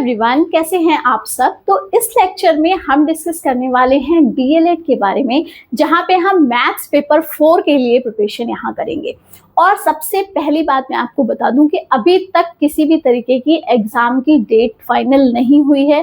Everyone, कैसे हैं आप सब। तो इस लेक्चर में हम डिस्कस करने वाले हैं डीएलएड के बारे में, जहां पे हम मैथ्स पेपर 4 के लिए प्रिपरेशन यहाँ करेंगे। और सबसे पहली बात मैं आपको बता दूं कि अभी तक किसी भी तरीके की एग्जाम की डेट फाइनल नहीं हुई है,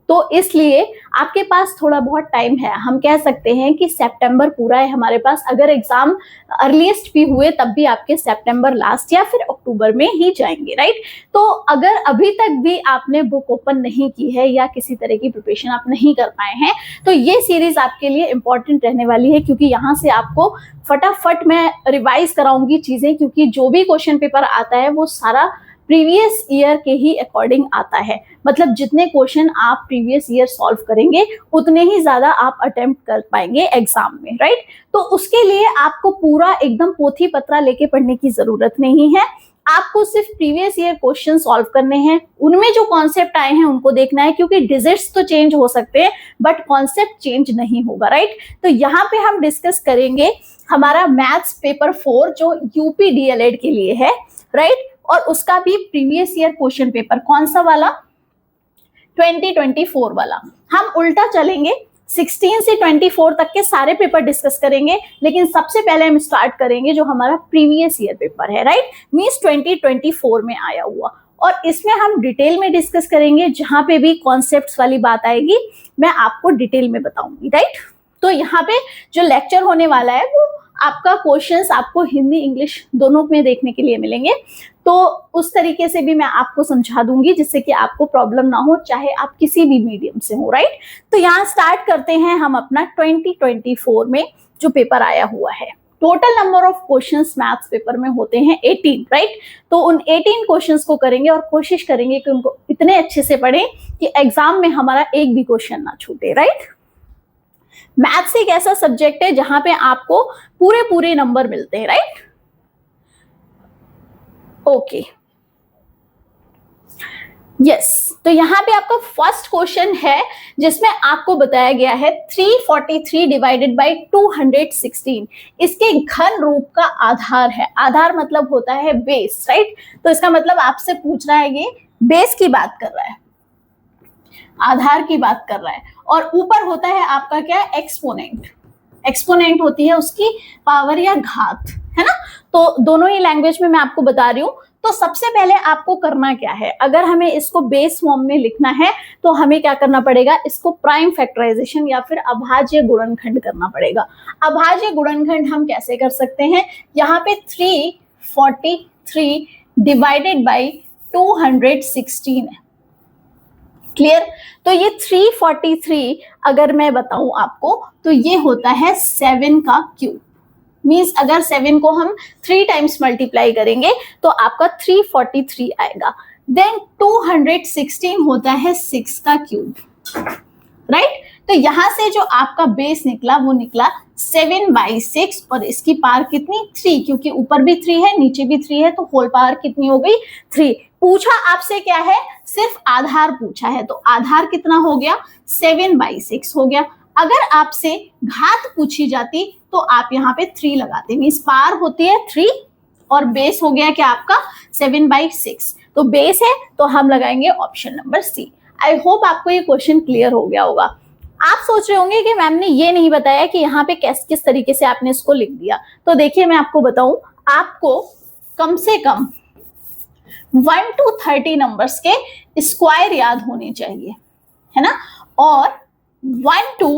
तो इसलिए आपके पास थोड़ा बहुत टाइम है। हम कह सकते हैं कि सितंबर पूरा है हमारे पास। अगर एग्जाम अर्लीस्ट भी हुए तब भी आपके सितंबर लास्ट या फिर अक्टूबर में ही जाएंगे, राइट। तो अगर अभी तक भी आपने बुक ओपन नहीं की है या किसी तरह की प्रिपरेशन आप नहीं कर पाए हैं, तो ये सीरीज आपके लिए इंपॉर्टेंट रहने वाली है, क्योंकि यहाँ से आपको फटाफट मैं रिवाइज कराऊंगी चीजें, क्योंकि जो भी क्वेश्चन पेपर आता है वो सारा प्रीवियस ईयर के ही अकॉर्डिंग आता है। मतलब जितने क्वेश्चन आप प्रीवियस ईयर सॉल्व करेंगे उतने ही ज्यादा आप अटेम्प्ट कर पाएंगे एग्जाम में, राइट। तो उसके लिए आपको पूरा एकदम पोथी पत्रा लेके पढ़ने की जरूरत नहीं है। आपको सिर्फ प्रीवियस ईयर क्वेश्चन सॉल्व करने हैं, उनमें जो कॉन्सेप्ट आए हैं उनको देखना है, क्योंकि डिजिट्स तो चेंज हो सकते हैं बट कॉन्सेप्ट चेंज नहीं होगा, राइट। तो यहाँ पे हम डिस्कस करेंगे हमारा मैथ्स पेपर 4 जो यूपी डीएलएड के लिए है, राइट। और उसका भी प्रीवियस ईयर क्वेश्चन पेपर कौन सा वाला, 2024 वाला। हम उल्टा चलेंगे, 16 से 24 तक के सारे पेपर डिस्कस करेंगे, लेकिन सबसे पहले हम स्टार्ट करेंगे जो हमारा प्रीवियस ईयर पेपर है, राइट, मींस 2024 में आया हुआ। और इसमें हम डिटेल में डिस्कस करेंगे, जहां पे भी कॉन्सेप्ट्स वाली बात आएगी मैं आपको डिटेल में बताऊंगी, राइट। तो यहाँ पे जो लेक्चर होने वाला है वो आपका क्वेश्चंस आपको हिंदी इंग्लिश दोनों में देखने के लिए मिलेंगे। तो उस तरीके से भी मैं आपको समझा दूंगी जिससे कि आपको प्रॉब्लम ना हो, चाहे आप किसी भी मीडियम से हो, राइट। तो यहाँ स्टार्ट करते हैं हम अपना 2024 में जो पेपर आया हुआ है। Total number of questions maths paper में होते हैं 18, राइट। तो उन 18 क्वेश्चंस को करेंगे और कोशिश करेंगे कि उनको इतने अच्छे से पढ़ें कि एग्जाम में हमारा एक भी क्वेश्चन ना छूटे, राइट। मैथ्स एक ऐसा सब्जेक्ट है जहां पे आपको पूरे नंबर मिलते हैं, राइट। Okay, yes. तो यहाँ पे आपका फर्स्ट क्वेश्चन है जिसमें आपको बताया गया है 343 डिवाइडेड बाई 216 इसके घन रूप का आधार है। आधार मतलब होता है बेस, राइट। तो इसका मतलब आपसे पूछ रहा है, ये बेस की बात कर रहा है, आधार की बात कर रहा है। और ऊपर होता है आपका क्या, एक्सपोनेंट। एक्सपोनेंट होती है उसकी पावर या घात, है ना। तो दोनों ही लैंग्वेज में मैं आपको बता रही हूं। तो सबसे पहले आपको करना क्या है, अगर हमें इसको बेस फॉर्म में लिखना है तो हमें क्या करना पड़ेगा, इसको प्राइम फैक्टराइजेशन या फिर अभाज्य गुणनखंड करना पड़ेगा। अभाज्य गुणनखंड हम कैसे कर सकते हैं, यहाँ पे 343 डिवाइडेड बाई 216 है, क्लियर। तो ये 343 अगर मैं बताऊं आपको तो ये होता है 7 का क्यूब। मींस अगर 7 को हम 3 टाइम्स मल्टीप्लाई करेंगे तो आपका 343 आएगा। देन 216 होता है 6 का क्यूब, राइट। तो यहां से जो आपका बेस निकला वो निकला 7/6 और इसकी पावर कितनी, 3, क्योंकि ऊपर भी 3 है नीचे भी 3 है, तो होल पावर कितनी हो गई, 3। पूछा आपसे क्या है, सिर्फ आधार पूछा है, तो आधार कितना हो गया, 7/6 हो गया। अगर आपसे घात पूछी जाती तो आप यहाँ पे 3 लगाते, मींस पावर होती है 3 और बेस हो गया क्या आपका 7/6। तो बेस है तो हम लगाएंगे option number C. I hope आपको ये क्वेश्चन क्लियर हो गया होगा। आप सोच रहे होंगे कि मैम ने ये नहीं बताया कि यहाँ पे किस तरीके से आपने इसको लिख दिया। तो देखिए मैं आपको बताऊं, आपको कम से कम 1 to 30 नंबर्स के स्क्वायर याद होने चाहिए, है ना। और 1 to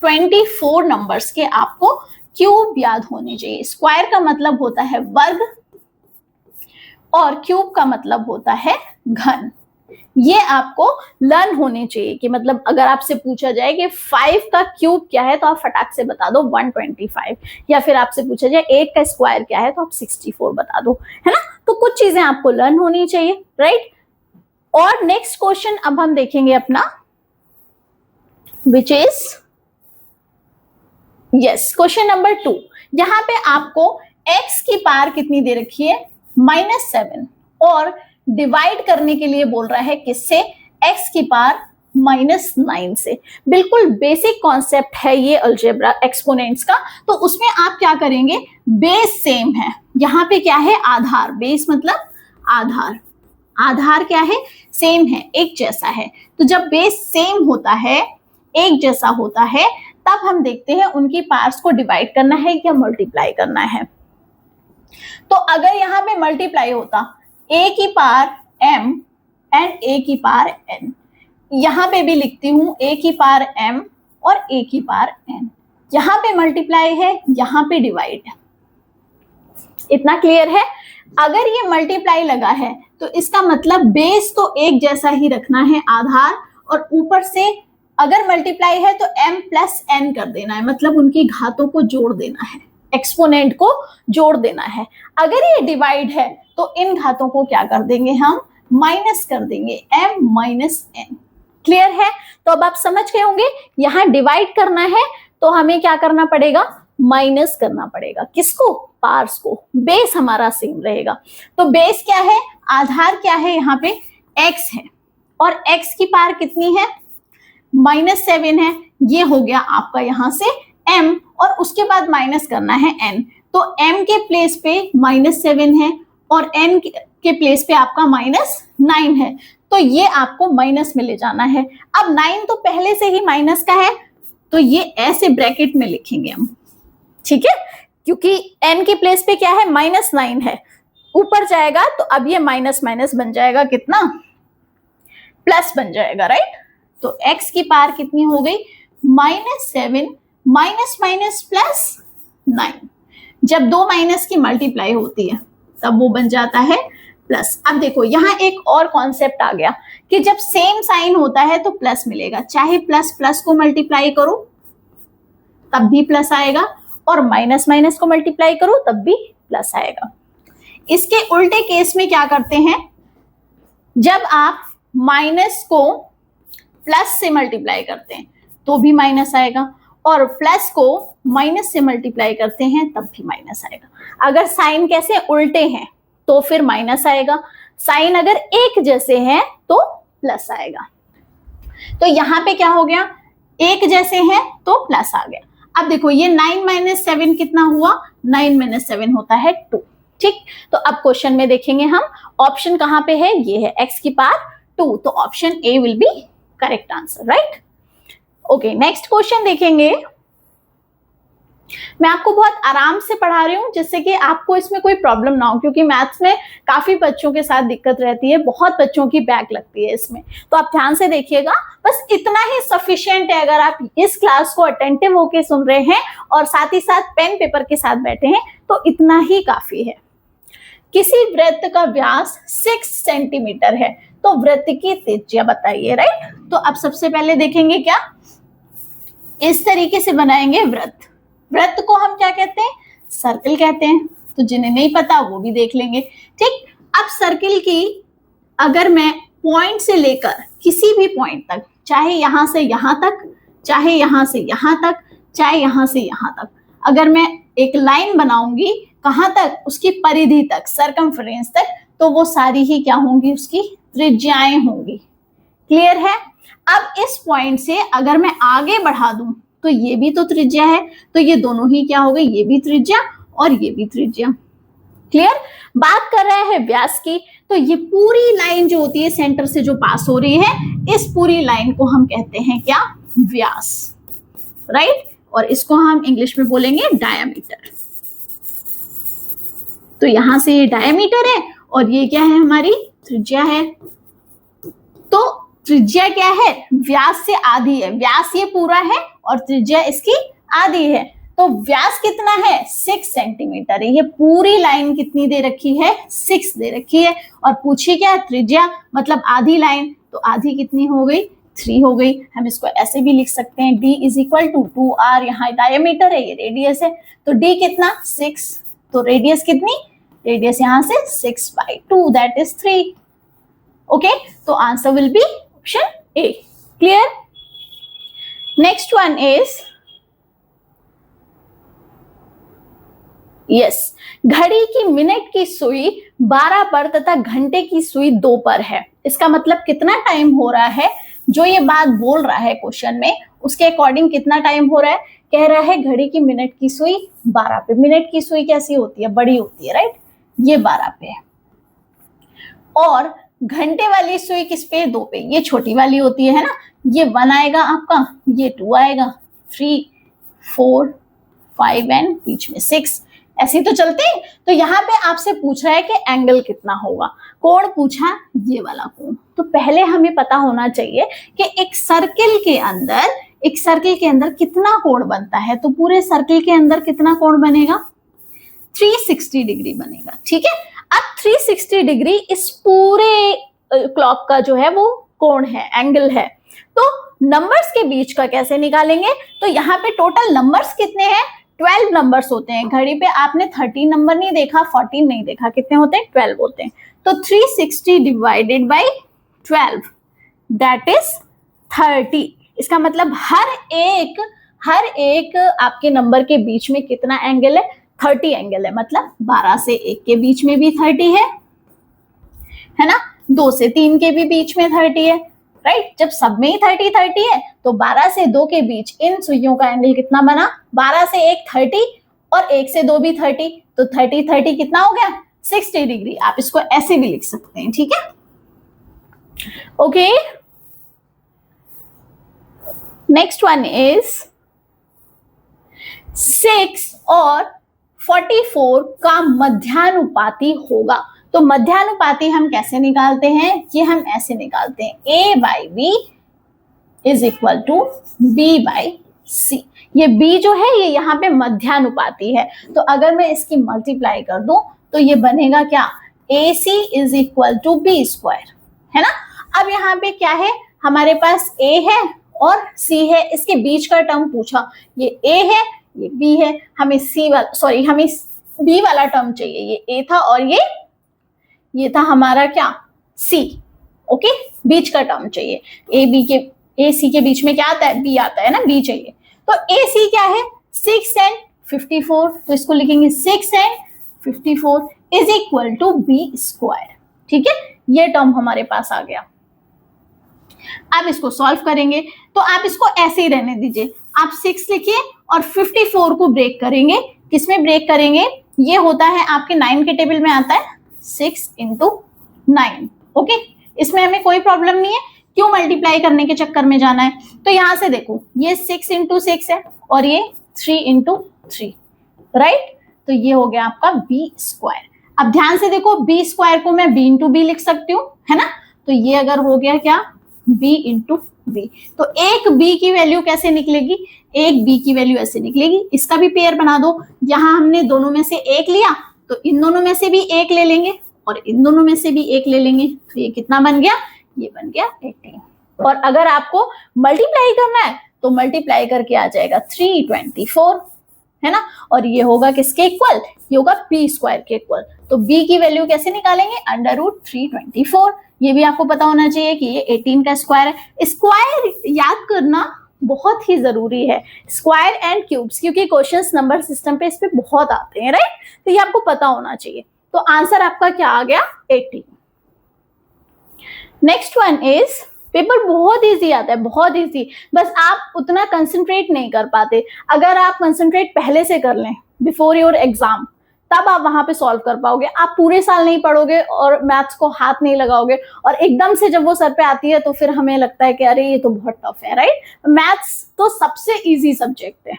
24 नंबर्स के आपको क्यूब याद होने चाहिए। स्क्वायर का मतलब होता है वर्ग और क्यूब का मतलब होता है घन। ये आपको लर्न होने चाहिए कि मतलब अगर आपसे पूछा जाए कि 5 का क्यूब क्या है तो आप फटाक से बता दो 125, या फिर आपसे पूछा जाए 8 का स्क्वायर क्या है तो आप 64 बता दो, है ना। तो कुछ चीजें आपको लर्न होनी चाहिए, राइट। और नेक्स्ट क्वेश्चन अब हम देखेंगे अपना, which is yes question number 2। यहां पे आपको x की पावर कितनी दे रखी है, -7, और डिवाइड करने के लिए बोल रहा है किससे, x की पावर -9 से। बिल्कुल बेसिक कॉन्सेप्ट है ये अलजेब्रा एक्सपोनेंट्स का। तो उसमें आप क्या करेंगे, बेस सेम है, यहाँ पे क्या है आधार, बेस मतलब आधार, आधार क्या है, सेम है, एक जैसा है। तो जब बेस सेम होता है, एक जैसा होता है, तब हम देखते हैं उनकी पार्ट्स को डिवाइड करना है या मल्टीप्लाई करना है। तो अगर यहाँ पे मल्टीप्लाई होता a की पावर m एंड a की पावर n, यहाँ पे भी लिखती हूँ a की पावर m और a की पावर n, यहाँ पे मल्टीप्लाई है, यहाँ पे डिवाइड है। इतना क्लियर है? अगर ये मल्टीप्लाई लगा है तो इसका मतलब बेस तो एक जैसा ही रखना है आधार, और ऊपर से अगर मल्टीप्लाई है तो m प्लस n कर देना है, मतलब उनकी घातों को जोड़ देना है, एक्सपोनेंट को जोड़ देना है। अगर ये डिवाइड है तो इन घातों को क्या कर देंगे, हम माइनस कर देंगे, m माइनस n। क्लियर है? तो अब आप समझ गए होंगे, यहाँ डिवाइड करना है तो हमें क्या करना पड़ेगा, माइनस करना पड़ेगा। किसको? पार्ट्स को। बेस हमारा सेम रहेगा। तो बेस क्या है, आधार क्या है, यहाँ पे x है, और x की पावर कितनी है, -7 है। ये हो गया आपका यहाँ से m, और उसके बाद माइनस करना है n। तो m के प्लेस पे -7 है और n के प्लेस पे आपका -9 है, तो ये आपको माइनस में ले जाना है। अब 9 तो पहले से ही माइनस का है, तो ये ऐसे ब्रैकेट में लिखेंगे हम, ठीक है, क्योंकि n के प्लेस पे क्या है, -9 है, ऊपर जाएगा तो अब ये माइनस माइनस बन जाएगा, कितना, प्लस बन जाएगा, राइट। तो x की पावर कितनी हो गई, -7 माइनस माइनस प्लस 9। जब दो माइनस की मल्टीप्लाई होती है तब वो बन जाता है प्लस। अब देखो यहाँ एक और कॉन्सेप्ट आ गया कि जब सेम साइन होता है तो प्लस मिलेगा, चाहे प्लस प्लस को मल्टीप्लाई करो तब भी प्लस आएगा, और माइनस माइनस को मल्टीप्लाई करो तब भी प्लस आएगा। इसके उल्टे केस में क्या करते हैं, जब आप माइनस को प्लस से मल्टीप्लाई करते हैं तो भी माइनस आएगा, और प्लस को माइनस से मल्टीप्लाई करते हैं तब भी माइनस आएगा। अगर साइन कैसे उल्टे हैं तो फिर माइनस आएगा, साइन अगर एक जैसे हैं तो प्लस आएगा। तो यहाँ पे क्या हो गया, एक जैसे हैं तो प्लस आ गया। अब देखो ये 9 माइनस 7 कितना हुआ, 9 माइनस 7 होता है 2, ठीक। तो अब क्वेश्चन में देखेंगे हम, ऑप्शन कहाँ पे है, ये है x की पावर 2, तो option A will be correct answer, right. Okay, next question देखेंगे। मैं आपको बहुत आराम से पढ़ा रही हूँ जिससे कि आपको इसमें कोई प्रॉब्लम ना हो, क्योंकि मैथ्स में काफी बच्चों के साथ दिक्कत रहती है, बहुत बच्चों की बैक लगती है इसमें, तो आप ध्यान से देखिएगा। बस इतना ही सफिशिएंट है, अगर आप इस क्लास को अटेंटिव होके सुन रहे हैं और साथ ही साथ पेन पेपर के साथ बैठे हैं तो इतना ही काफी है। किसी वृत्त का व्यास 6 सेंटीमीटर है, तो वृत्त की त्रिज्या बताइए, राइट। तो अब सबसे पहले देखेंगे क्या, इस तरीके से बनाएंगे वृत्त। वृत्त को हम क्या कहते हैं, सर्कल कहते हैं, तो जिन्हें नहीं पता वो भी देख लेंगे, ठीक। अब सर्कल की अगर मैं पॉइंट से लेकर किसी भी पॉइंट तक, चाहे यहां से यहां तक, चाहे यहां से यहां तक, चाहे यहां से यहां तक, अगर मैं एक लाइन बनाऊंगी कहां तक, उसकी परिधि तक, सरकमफ्रेंस तक, तो वो सारी ही क्या होंगी, उसकी त्रिज्याएं होंगी। क्लियर है? अब इस पॉइंट से अगर मैं आगे बढ़ा दूं तो ये भी तो त्रिज्या है, तो ये दोनों ही क्या हो गई, ये भी त्रिज्या और ये भी त्रिज्या। क्लियर? बात कर रहे हैं व्यास की, तो ये पूरी लाइन जो होती है सेंटर से जो पास हो रही है, इस पूरी लाइन को हम कहते हैं क्या, व्यास, राइट। और इसको हम इंग्लिश में बोलेंगे डायामीटर। तो यहां से ये डायामीटर है और ये क्या है, हमारी त्रिज्या है। तो त्रिज्या क्या है, व्यास से आधी है, व्यास ये पूरा है और त्रिज्या इसकी आधी है। तो व्यास कितना है, 6 सेंटीमीटर है। ये पूरी लाइन कितनी दे रखी है, 6 दे रखी है। और पूछिए क्या, त्रिज्या मतलब आधी लाइन, तो आधी कितनी हो गई, 3 हो गई। हम इसको ऐसे भी लिख सकते हैं, d is equal to 2r, यहाँ डायमीटर है, ये रेडियस है, तो d कितना, 6, तो रेडियस कितनी, रेडियस यहाँ से 6/2, दैट इज 3। ओके, तो answer will be option A. Clear? Next one is, yes, घड़ी की मिनट की सुई 12 पर तथा घंटे की सुई 2 पर है। इसका मतलब कितना टाइम हो रहा है, जो ये बात बोल रहा है क्वेश्चन में, उसके अकॉर्डिंग कितना टाइम हो रहा है। कह रहा है घड़ी की मिनट की सुई 12 पे। मिनट की सुई कैसी होती है, बड़ी होती है, राइट, ये 12 पे है। और घंटे वाली सुई किस पे, 2 पे, ये छोटी वाली होती है ना, ये 1 आएगा आपका, ये 2 आएगा, 3 4 5 एंड बीच में 6, ऐसे तो चलते हैं। तो यहाँ पे आपसे पूछ रहा है कि एंगल कितना होगा, कोण पूछा, ये वाला कोण। तो पहले हमें पता होना चाहिए कि एक सर्किल के अंदर कितना कोण बनता है। तो पूरे सर्किल के अंदर कितना कोण बनेगा, 360 डिग्री बनेगा। ठीक है, अब 360 डिग्री इस पूरे क्लॉक का जो है वो कोण है, एंगल है। तो नंबर्स के बीच का कैसे निकालेंगे, तो यहाँ पे टोटल नंबर्स कितने हैं, 12 नंबर्स होते हैं। घड़ी पे आपने 13 नंबर नहीं देखा, 14 नहीं देखा, कितने होते हैं, 12 होते हैं। तो 360 डिवाइडेड बाई 12 दैट इज 30। इसका मतलब हर एक आपके नंबर के बीच में कितना एंगल है, 30 एंगल है। मतलब 12 से 1 के बीच में भी 30 है ना, 2 से 3 के भी बीच में 30 है, राइट। जब सब में ही 30 है तो 12 से 2 के बीच इन सुइयों का एंगल कितना बना, 12 से 1 30 और 1 से 2 भी 30, तो 30 कितना हो गया, 60 डिग्री। आप इसको ऐसे भी लिख सकते हैं, ठीक है, ओके। नेक्स्ट वन इज 6 और 44 का मध्यानुपाती होगा। तो मध्यानुपाती हम कैसे निकालते हैं, ये हम ऐसे निकालते हैं, a by B is equal to B by C. ये b जो है ये यहाँ पे मध्यानुपाती है, तो अगर मैं इसकी मल्टीप्लाई कर दूं तो ये बनेगा क्या, AC is equal to B square, है ना। अब यहाँ पे क्या है, हमारे पास a है और c है, इसके बीच का टर्म पूछा, ये a है ये b है, हमें हमें b वाला टर्म चाहिए, ये a था और ये था हमारा क्या, c, ओके, बीच का टर्म चाहिए। a c के बीच में क्या आता है, b आता है ना, b चाहिए। तो a c क्या है, 6 एंड 54, तो इसको लिखेंगे 6 and 54 is equal to B square, ठीक है, ये टर्म हमारे पास आ गया। अब इसको सॉल्व करेंगे, तो आप इसको ऐसे ही रहने दीजिए, आप 6 लिखिए और 54 को ब्रेक करेंगे, किसमें ब्रेक करेंगे, ये होता है आपके 9 के टेबल में आता है 6 इंटू 9, ओके। इसमें हमें कोई प्रॉब्लम नहीं है, क्यों मल्टीप्लाई करने के चक्कर में जाना है। तो यहां से देखो, ये 6 इंटू 6 है और ये 3 इंटू 3, राइट, तो ये हो गया आपका बी स्क्वायर। अब ध्यान से देखो, बी स्क्वायर को मैं बी इंटू बी लिख सकती हूँ, है ना, तो ये अगर हो गया क्या, b इंटू बी। तो एक b की वैल्यू कैसे निकलेगी, एक b की वैल्यू ऐसे निकलेगी, इसका भी पेयर बना दो। यहां हमने दोनों में से एक लिया तो इन दोनों में से भी एक ले लेंगे और इन दोनों में से भी एक ले लेंगे, तो ये कितना बन गया, ये बन गया 18। और अगर आपको मल्टीप्लाई करना है तो मल्टीप्लाई करके आ जाएगा 324, है ना, और ये होगा किसके इक्वल, ये होगा b स्क्वायर के इक्वल। तो b की वैल्यू कैसे निकालेंगे, अंडर रूट 324। ये भी आपको पता होना चाहिए कि ये 18 का स्क्वायर है। स्क्वायर याद करना बहुत ही जरूरी है, स्क्वायर एंड क्यूब्स, क्योंकि क्वेश्चंस नंबर सिस्टम पे इस पे बहुत आते हैं, राइट, तो ये आपको पता होना चाहिए। तो आंसर आपका क्या आ गया, 18। नेक्स्ट वन इज, पेपर बहुत इजी आता है, बहुत इजी, बस आप उतना कंसंट्रेट नहीं कर पाते। अगर आप कंसंट्रेट पहले से कर लें बिफोर योर एग्जाम, तब आप वहां पे सॉल्व कर पाओगे। आप पूरे साल नहीं पढ़ोगे और मैथ्स को हाथ नहीं लगाओगे और एकदम से जब वो सर पे आती है तो फिर हमें लगता है कि अरे ये तो बहुत टफ है, राइट। मैथ्स तो सबसे इजी सब्जेक्ट है,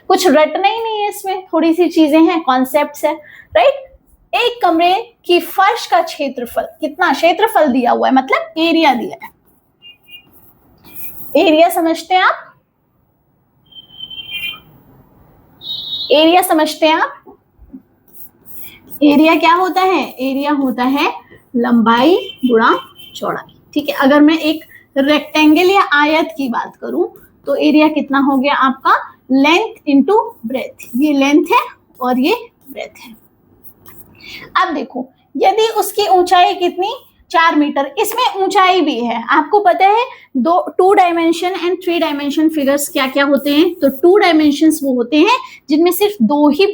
कुछ रटना ही नहीं है इसमें, थोड़ी सी चीजें हैं, कॉन्सेप्ट्स है, राइट। एक कमरे की फर्श का क्षेत्रफल कितना, क्षेत्रफल दिया हुआ है मतलब एरिया दिया है, एरिया समझते हैं आप, एरिया समझते हैं आप, एरिया क्या होता है, एरिया होता है लंबाई गुणा चौड़ाई, ठीक है। अगर मैं एक रेक्टेंगल या आयत की बात करूं तो एरिया कितना हो गया आपका, लेंथ इंटू ब्रेथ, ये लेंथ है और ये ब्रेथ है। अब देखो, यदि उसकी ऊंचाई कितनी, 4 मीटर, इसमें ऊंचाई भी है। आपको पता है 2 डायमेंशन एंड 3 डायमेंशन फिगर्स क्या क्या होते हैं, तो 2 डायमेंशंस वो होते हैं जिनमें सिर्फ 2 ही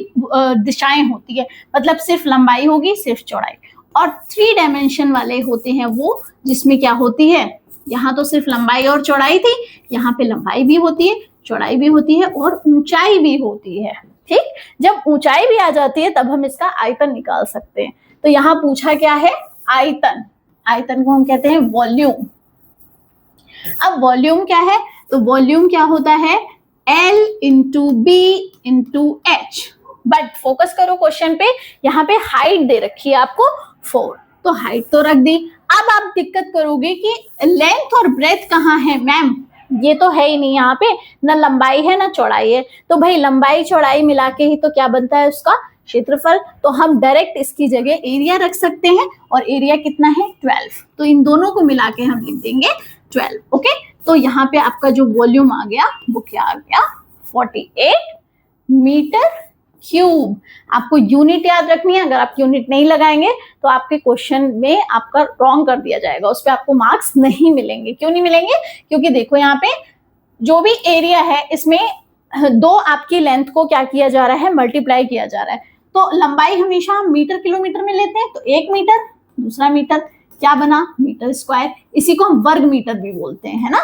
दिशाएं होती है, मतलब सिर्फ लंबाई होगी सिर्फ चौड़ाई, और 3 डायमेंशन वाले होते हैं वो जिसमें क्या होती है, यहाँ तो सिर्फ लंबाई और चौड़ाई थी, यहाँ पे लंबाई भी होती है, चौड़ाई भी होती है और ऊंचाई भी होती है, ठीक। जब ऊंचाई भी आ जाती है तब हम इसका आयतन निकाल सकते हैं। तो यहाँ पूछा क्या है, आयतन, आयतन को हम कहते हैं वॉल्यूम। अब वॉल्यूम क्या है, तो वॉल्यूम क्या होता है, L into B into H. But focus करो क्वेश्चन पे, यहाँ पे हाइट दे रखी है आपको 4, तो हाइट तो रख दी। अब आप दिक्कत करोगे कि लेंथ और ब्रेथ कहाँ है मैम, ये तो है ही नहीं यहाँ पे, ना लंबाई है ना चौड़ाई है। तो भाई लंबाई चौड़ाई मिला के ही तो क्या बनता है उसका क्षेत्रफल, तो हम डायरेक्ट इसकी जगह एरिया रख सकते हैं, और एरिया कितना है 12, तो इन दोनों को मिला के हम लिख देंगे 12। ओके, तो यहाँ पे आपका जो वॉल्यूम आ गया वो क्या आ गया 48 मीटर क्यूब। आपको यूनिट याद रखनी है, अगर आप यूनिट नहीं लगाएंगे तो आपके क्वेश्चन में आपका रॉन्ग कर दिया जाएगा, उस पर आपको मार्क्स नहीं मिलेंगे। क्यों नहीं मिलेंगे, क्योंकि देखो यहाँ पे जो भी एरिया है इसमें दो आपकी लेंथ को क्या किया जा रहा है, मल्टीप्लाई किया जा रहा है। तो लंबाई हमेशा हम मीटर किलोमीटर में लेते हैं, तो 1 मीटर, दूसरा मीटर क्या बना मीटर स्क्वायर, इसी को हम वर्ग मीटर भी बोलते हैं, है ना,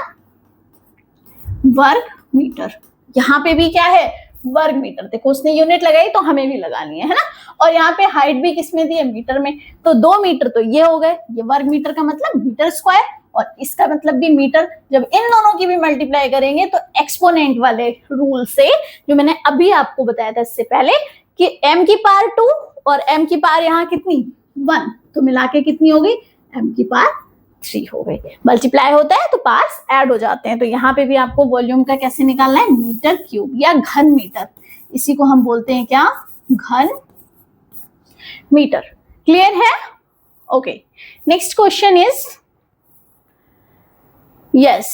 वर्ग मीटर। यहाँ पे भी क्या है वर्ग मीटर, देखो उसने यूनिट लगाई तो हमें भी लगानी है ना। और यहाँ पे हाइट भी किसमें दी है मीटर में, तो 2 मीटर तो ये हो गए, ये वर्ग मीटर का मतलब मीटर स्क्वायर, और इसका मतलब भी मीटर। जब इन दोनों की भी मल्टीप्लाई करेंगे तो एक्सपोनेंट वाले रूल से, जो मैंने अभी आपको बताया था इससे पहले कि m की पावर 2 और m की पावर यहाँ कितनी 1, तो मिला के कितनी हो गई m की पावर 3 हो गई। मल्टीप्लाई होता है तो पार्ट्स ऐड हो जाते हैं। तो यहाँ पे भी आपको वॉल्यूम का कैसे निकालना है, मीटर क्यूब या घन मीटर, इसी को हम बोलते हैं क्या, घन मीटर। क्लियर है? Okay, next question is, yes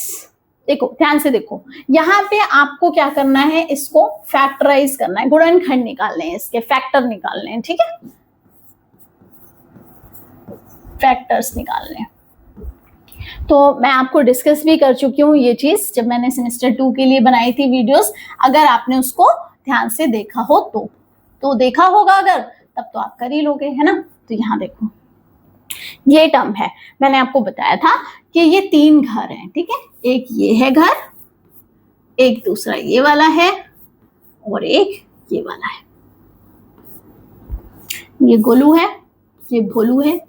देखो ध्यान से देखो, यहाँ पे आपको क्या करना है, इसको फैक्टराइज करना है, गुणनखंड निकालने हैं, इसके फैक्टर निकालने हैं, ठीक है, फैक्टर्स निकालने हैं। तो मैं आपको डिस्कस भी कर चुकी हूँ ये चीज, जब मैंने सेमेस्टर 2 के लिए बनाई थी वीडियोस, अगर आपने उसको ध्यान से देखा हो तो देखा होगा, अगर तब तो आप कर ही लोगे, है ना। तो यहाँ देखो ये टर्म है, मैंने आपको बताया था कि ये 3 घर हैं, ठीक है, एक ये है घर, एक दूसरा ये वाला है, और एक ये वाला है। ये गोलू है, ये भोलू है,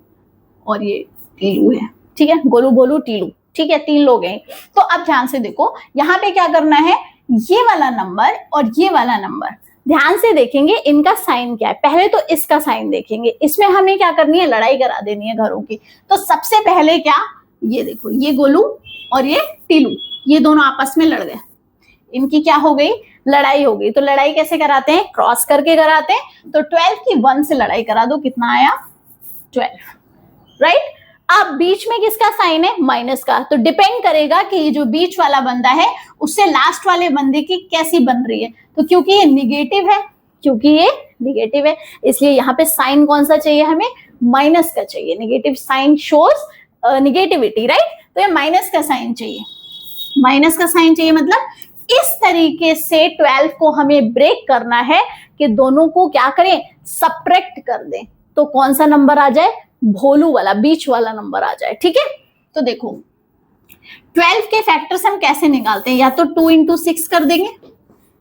और ये टीलू है, ठीक है, गोलू भोलू टीलू, ठीक है, 3 लोग हैं। तो अब ध्यान से देखो, यहाँ पे क्या करना है, ये वाला नंबर और ये वाला नंबर ध्यान से देखेंगे, इनका साइन क्या है, पहले तो इसका साइन देखेंगे, इसमें हमें क्या करनी है, लड़ाई करा देनी है घरों की। तो सबसे पहले क्या, ये देखो, ये गोलू और ये टीलू, ये दोनों आपस में लड़ गए, इनकी क्या हो गई, लड़ाई हो गई। तो लड़ाई कैसे कराते हैं, क्रॉस करके कराते हैं। तो 12 की 1 से लड़ाई करा दो, कितना आया 12, राइट। अब बीच में किसका साइन है, माइनस का, तो डिपेंड करेगा कि ये जो बीच वाला बंदा है उससे लास्ट वाले बंदे की कैसी बन रही है। तो क्योंकि ये निगेटिव है, इसलिए यहाँ पे साइन कौन सा चाहिए हमें, माइनस का चाहिए। Negative sign shows negativity, right, तो ये माइनस का साइन चाहिए, माइनस का साइन चाहिए। मतलब इस तरीके से 12 को हमें ब्रेक करना है कि दोनों को क्या करें, सब्ट्रैक्ट कर दें, तो कौन सा नंबर आ जाए, भोलू वाला, बीच वाला नंबर आ जाए, ठीक है। तो देखो 12 के फैक्टर्स हम कैसे निकालते हैं, या तो 2 into 6 कर देंगे,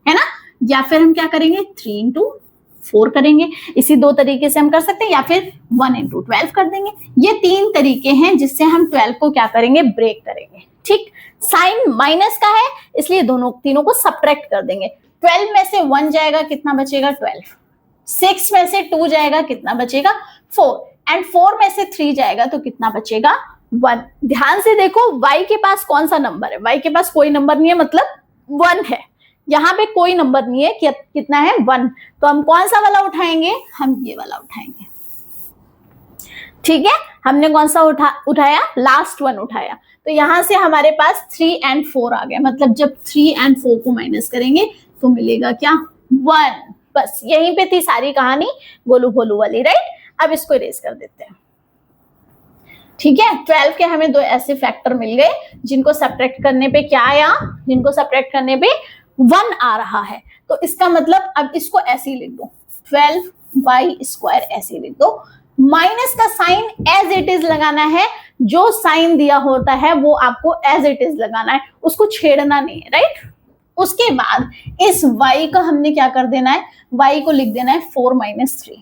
है ना, या फिर हम क्या करेंगे 3 into 4 करेंगे। इसी 2 तरीके से हम कर सकते हैं, या फिर 1 into 12 कर देंगे। ये 3 तरीके हैं जिससे हम 12 को क्या करेंगे, ब्रेक करेंगे, ठीक। साइन माइनस का है, इसलिए तीनों को सब्ट्रैक्ट कर देंगे। 12 में से 1 जाएगा, कितना बचेगा 12, 6 में से 2 जाएगा, कितना बचेगा 4, एंड 4 में से 3 जाएगा तो कितना बचेगा 1। ध्यान से देखो y के पास कौन सा नंबर है, y के पास कोई नंबर नहीं है, मतलब 1 है। यहाँ पे कोई नंबर नहीं है, कितना है 1, तो हम कौन सा वाला उठाएंगे, हम ये वाला उठाएंगे, ठीक है। हमने कौन सा उठाया, लास्ट 1 उठाया। तो यहाँ से हमारे पास 3 and 4 आ गया, मतलब जब 3 and 4 को माइनस करेंगे तो मिलेगा क्या 1। बस यहीं पे थी सारी कहानी गोलू भोलू वाली, राइट। अब इसको इरेज कर देते हैं, ठीक है। 12 के हमें 2 ऐसे फैक्टर मिल गए जिनको सब्ट्रैक्ट करने पे क्या आया, जिनको सब्ट्रैक्ट करने पे 1 आ रहा है। तो इसका मतलब अब इसको ऐसे ही लिख दो, 12y² ऐसे लिख दो। माइनस का साइन एज इट इज लगाना है, जो साइन दिया होता है वो आपको एज इट इज लगाना है, उसको छेड़ना नहीं है, राइट। उसके बाद इस y का हमने क्या कर देना है, y को लिख देना है 4 - 3,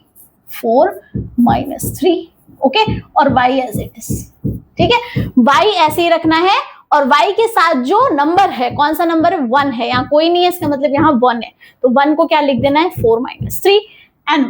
4 - 3, ओके, और y एज इट इज। ठीक है, y ऐसे ही रखना है और y के साथ जो नंबर है, कौन सा नंबर है, 1 है, यहाँ कोई नहीं है, इसका मतलब यहाँ 1 है, तो 1 को क्या लिख देना है, 4 - 3 n -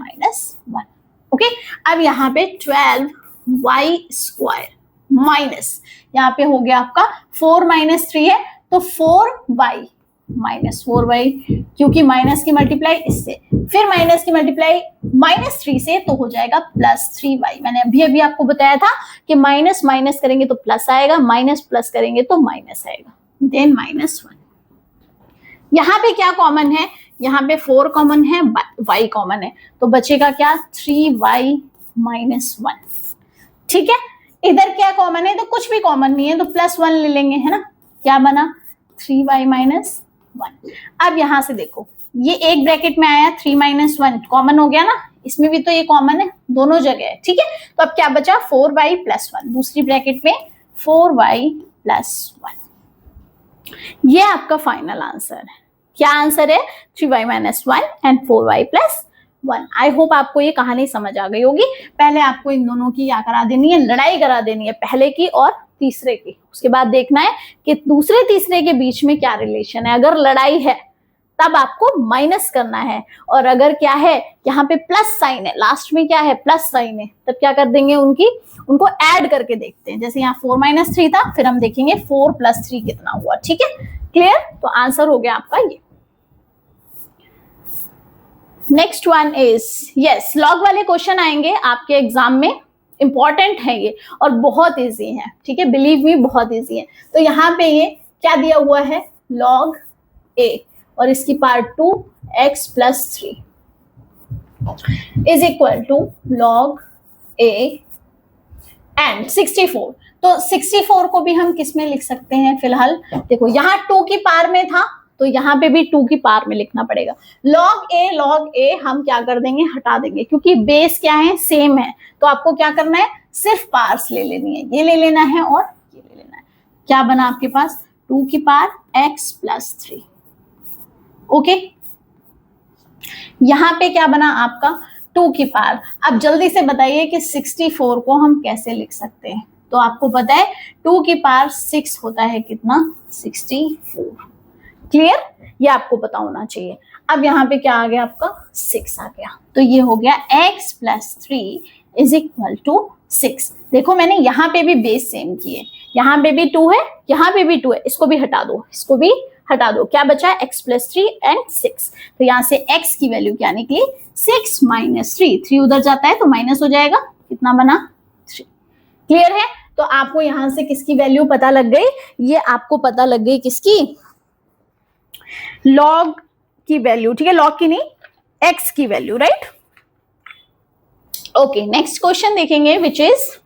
1। ओके, अब यहाँ पे 12y² माइनस, यहाँ पे हो गया आपका 4 - 3 है तो 4y - 4y, क्योंकि माइनस की मल्टीप्लाई इससे, फिर माइनस की मल्टीप्लाई -3 से, तो हो जाएगा +3y। मैंने अभी अभी आपको बताया था कि माइनस माइनस करेंगे तो प्लस आएगा, माइनस प्लस करेंगे तो माइनस आएगा, देन -1। यहाँ पे क्या कॉमन है, यहाँ पे 4 कॉमन है, y कॉमन है, तो बचेगा क्या, 3y - 1। ठीक है, इधर क्या कॉमन है, तो कुछ भी कॉमन नहीं है, तो +1 ले लेंगे, है ना, क्या बना, 3y - 1। अब यहां से देखो, ये एक ब्रैकेट में आया, 3 - 1 कॉमन हो गया ना, इसमें भी तो ये कॉमन है, दोनों जगह है। ठीक है, तो अब क्या बचा, 4y + 1, दूसरी ब्रैकेट में 4y + 1। ये आपका फाइनल आंसर है। क्या आंसर है, 3y - 1 and 4y + 1। I hope आपको ये कहानी समझ आ गई होगी। पहले आपको इन दोनों की क्या करा देनी है, लड़ाई करा देनी है, पहले की और तीसरे की। उसके बाद देखना है कि दूसरे तीसरे के बीच में क्या रिलेशन है। अगर लड़ाई है तब आपको माइनस करना है, और अगर क्या है, यहाँ पे प्लस साइन है, लास्ट में क्या है, प्लस साइन है, तब क्या कर देंगे, उनको ऐड करके देखते हैं। जैसे यहाँ 4 - 3 था, फिर हम देखेंगे 4 + 3 कितना हुआ। ठीक है, क्लियर, तो आंसर हो गया आपका ये। Next one is, yes, log वाले क्वेश्चन आएंगे आपके एग्जाम में, इंपॉर्टेंट है ये और बहुत इजी है। ठीक है, बिलीव मी, बहुत इजी है। तो यहाँ पे ये क्या दिया हुआ है, log a और इसकी part 2 x + 3 is equal to log a and 64। तो 64 को भी हम किस में लिख सकते हैं, फिलहाल देखो यहाँ 2 की पार में था, तो यहाँ पे भी 2 की पार में लिखना पड़ेगा। log a हम क्या कर देंगे, हटा देंगे, क्योंकि बेस क्या है, सेम है। तो आपको क्या करना है, सिर्फ पार्स ले लेनी है, ये ले लेना है और ये ले लेना है। क्या बना आपके पास, 2 की पार x + 3। ओके, यहाँ पे क्या बना आपका, 2 की पार। अब जल्दी से बताइए कि 64 को हम कैसे लिख सकते हैं। तो आपको पता है 2 की पार 6 होता है कितना, 64। क्लियर, ये आपको पता होना चाहिए। अब यहाँ पे क्या आ गया आपका, 6 आ गया, तो ये हो गया x + 3 इज इक्वल टू 6। देखो मैंने यहाँ पे भी बेस सेम किए, यहाँ पे भी 2 है, यहाँ पे भी 2 है, इसको भी हटा दो, इसको भी हटा दो, क्या बचा है, x + 3 एंड 6। तो यहाँ से x की वैल्यू क्या निकली, 6 - 3, 3 उधर जाता है तो माइनस हो जाएगा, कितना बना, 3। क्लियर है, तो आपको यहाँ से किसकी वैल्यू पता लग गई, ये आपको पता लग गई किसकी, लॉग की वैल्यू। ठीक है, लॉग की नहीं, x की value, right. Okay, next question देखेंगे विच इज,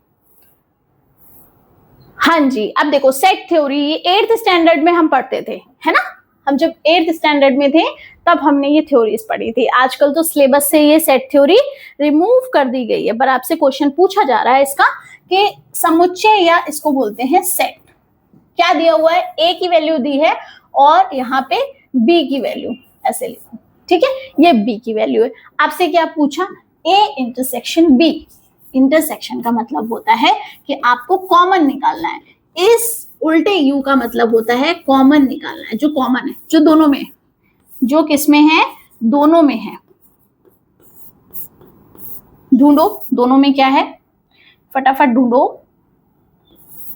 हाँ जी, अब देखो सेट थ्योरी, ये 8th स्टैंडर्ड में हम पढ़ते थे, है ना। हम जब 8th स्टैंडर्ड में थे तब हमने ये थ्योरीज पढ़ी थी। आजकल तो सिलेबस से ये सेट थ्योरी रिमूव कर दी गई है, पर आपसे क्वेश्चन पूछा जा रहा है इसका कि समुच्चय, या इसको बोलते हैं सेट, क्या दिया हुआ है, a की वैल्यू दी है और यहाँ पे b की वैल्यू, ऐसे लिखो। ठीक है, ये b की वैल्यू है। आपसे क्या पूछा, a इंटरसेक्शन b। इंटरसेक्शन का मतलब होता है कि आपको कॉमन निकालना है, इस उल्टे u का मतलब होता है कॉमन निकालना है, जो कॉमन है, जो दोनों में, जो किसमें है, दोनों में है। ढूंढो दोनों में क्या है, फटाफट ढूंढो।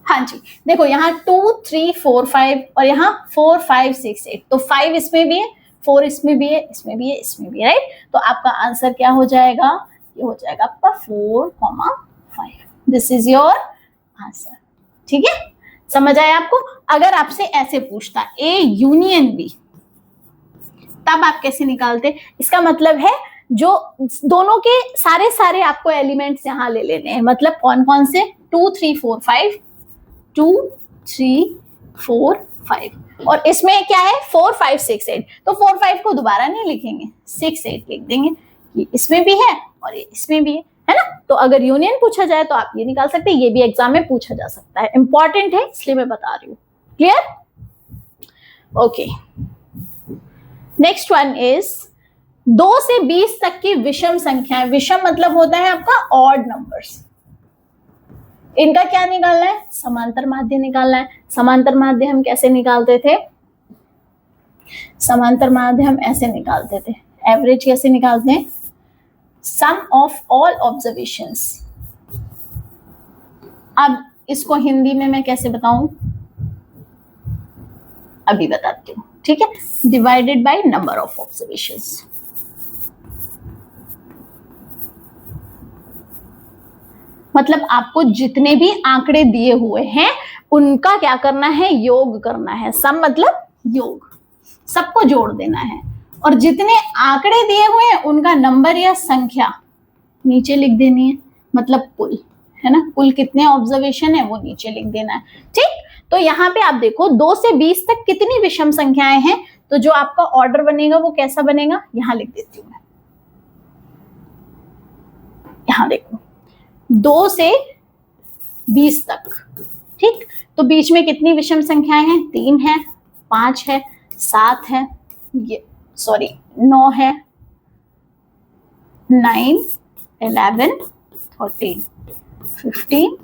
हाँ जी, देखो यहाँ 2 3 4 5 और यहाँ 4 5 6 8, तो 5 इसमें भी है, 4 इसमें भी है, इसमें भी है, इसमें भी है, राइट। तो आपका आंसर क्या हो जाएगा, ये हो जाएगा आपका 4, 5। This is your answer. ठीक है, समझ आया आपको। अगर आपसे ऐसे पूछता A यूनियन B, तब आप कैसे निकालते, इसका मतलब है जो दोनों के सारे आपको एलिमेंट्स यहाँ ले लेने हैं। मतलब कौन कौन से, 2 3 4 5, 2 3 4 5, और इसमें क्या है 4 5 6 8। तो 4 5 को दोबारा नहीं लिखेंगे, 6 8 लिख देंगे, ये इसमें भी है और ये इसमें भी है ना। तो अगर यूनियन पूछा जाए तो आप ये निकाल सकते हैं, ये भी एग्जाम में पूछा जा सकता है, इंपॉर्टेंट है इसलिए मैं बता रही हूँ। Clear, okay. Next one is 2 से 20 तक की विषम संख्याएं। विषम मतलब होता है आपका ऑड नंबर्स। इनका क्या निकालना है, समांतर माध्य निकालना है। समांतर माध्य हम कैसे निकालते थे, समांतर माध्य हम ऐसे निकालते थे, एवरेज कैसे निकालते हैं, सम ऑफ ऑल ऑब्जर्वेशंस। अब इसको हिंदी में मैं कैसे बताऊं, अभी बताती हूँ, ठीक है, divided by number of observations. मतलब आपको जितने भी आंकड़े दिए हुए हैं उनका क्या करना है, योग करना है। सम मतलब योग, सबको जोड़ देना है, और जितने आंकड़े दिए हुए हैं उनका नंबर या संख्या नीचे लिख देनी है, मतलब कुल, है ना, कुल कितने ऑब्जर्वेशन है वो नीचे लिख देना है, ठीक। तो यहाँ पे आप देखो 2 से 20 तक कितनी विषम संख्याएं हैं, तो जो आपका ऑर्डर बनेगा वो कैसा बनेगा, यहां लिख देती हूं मैं, यहां देखो 2 से 20 तक, ठीक। तो बीच में कितनी विषम संख्याएं हैं, 3 है, 5 है, 7 है, ये सॉरी 9 है, 9, 11, 13, 15,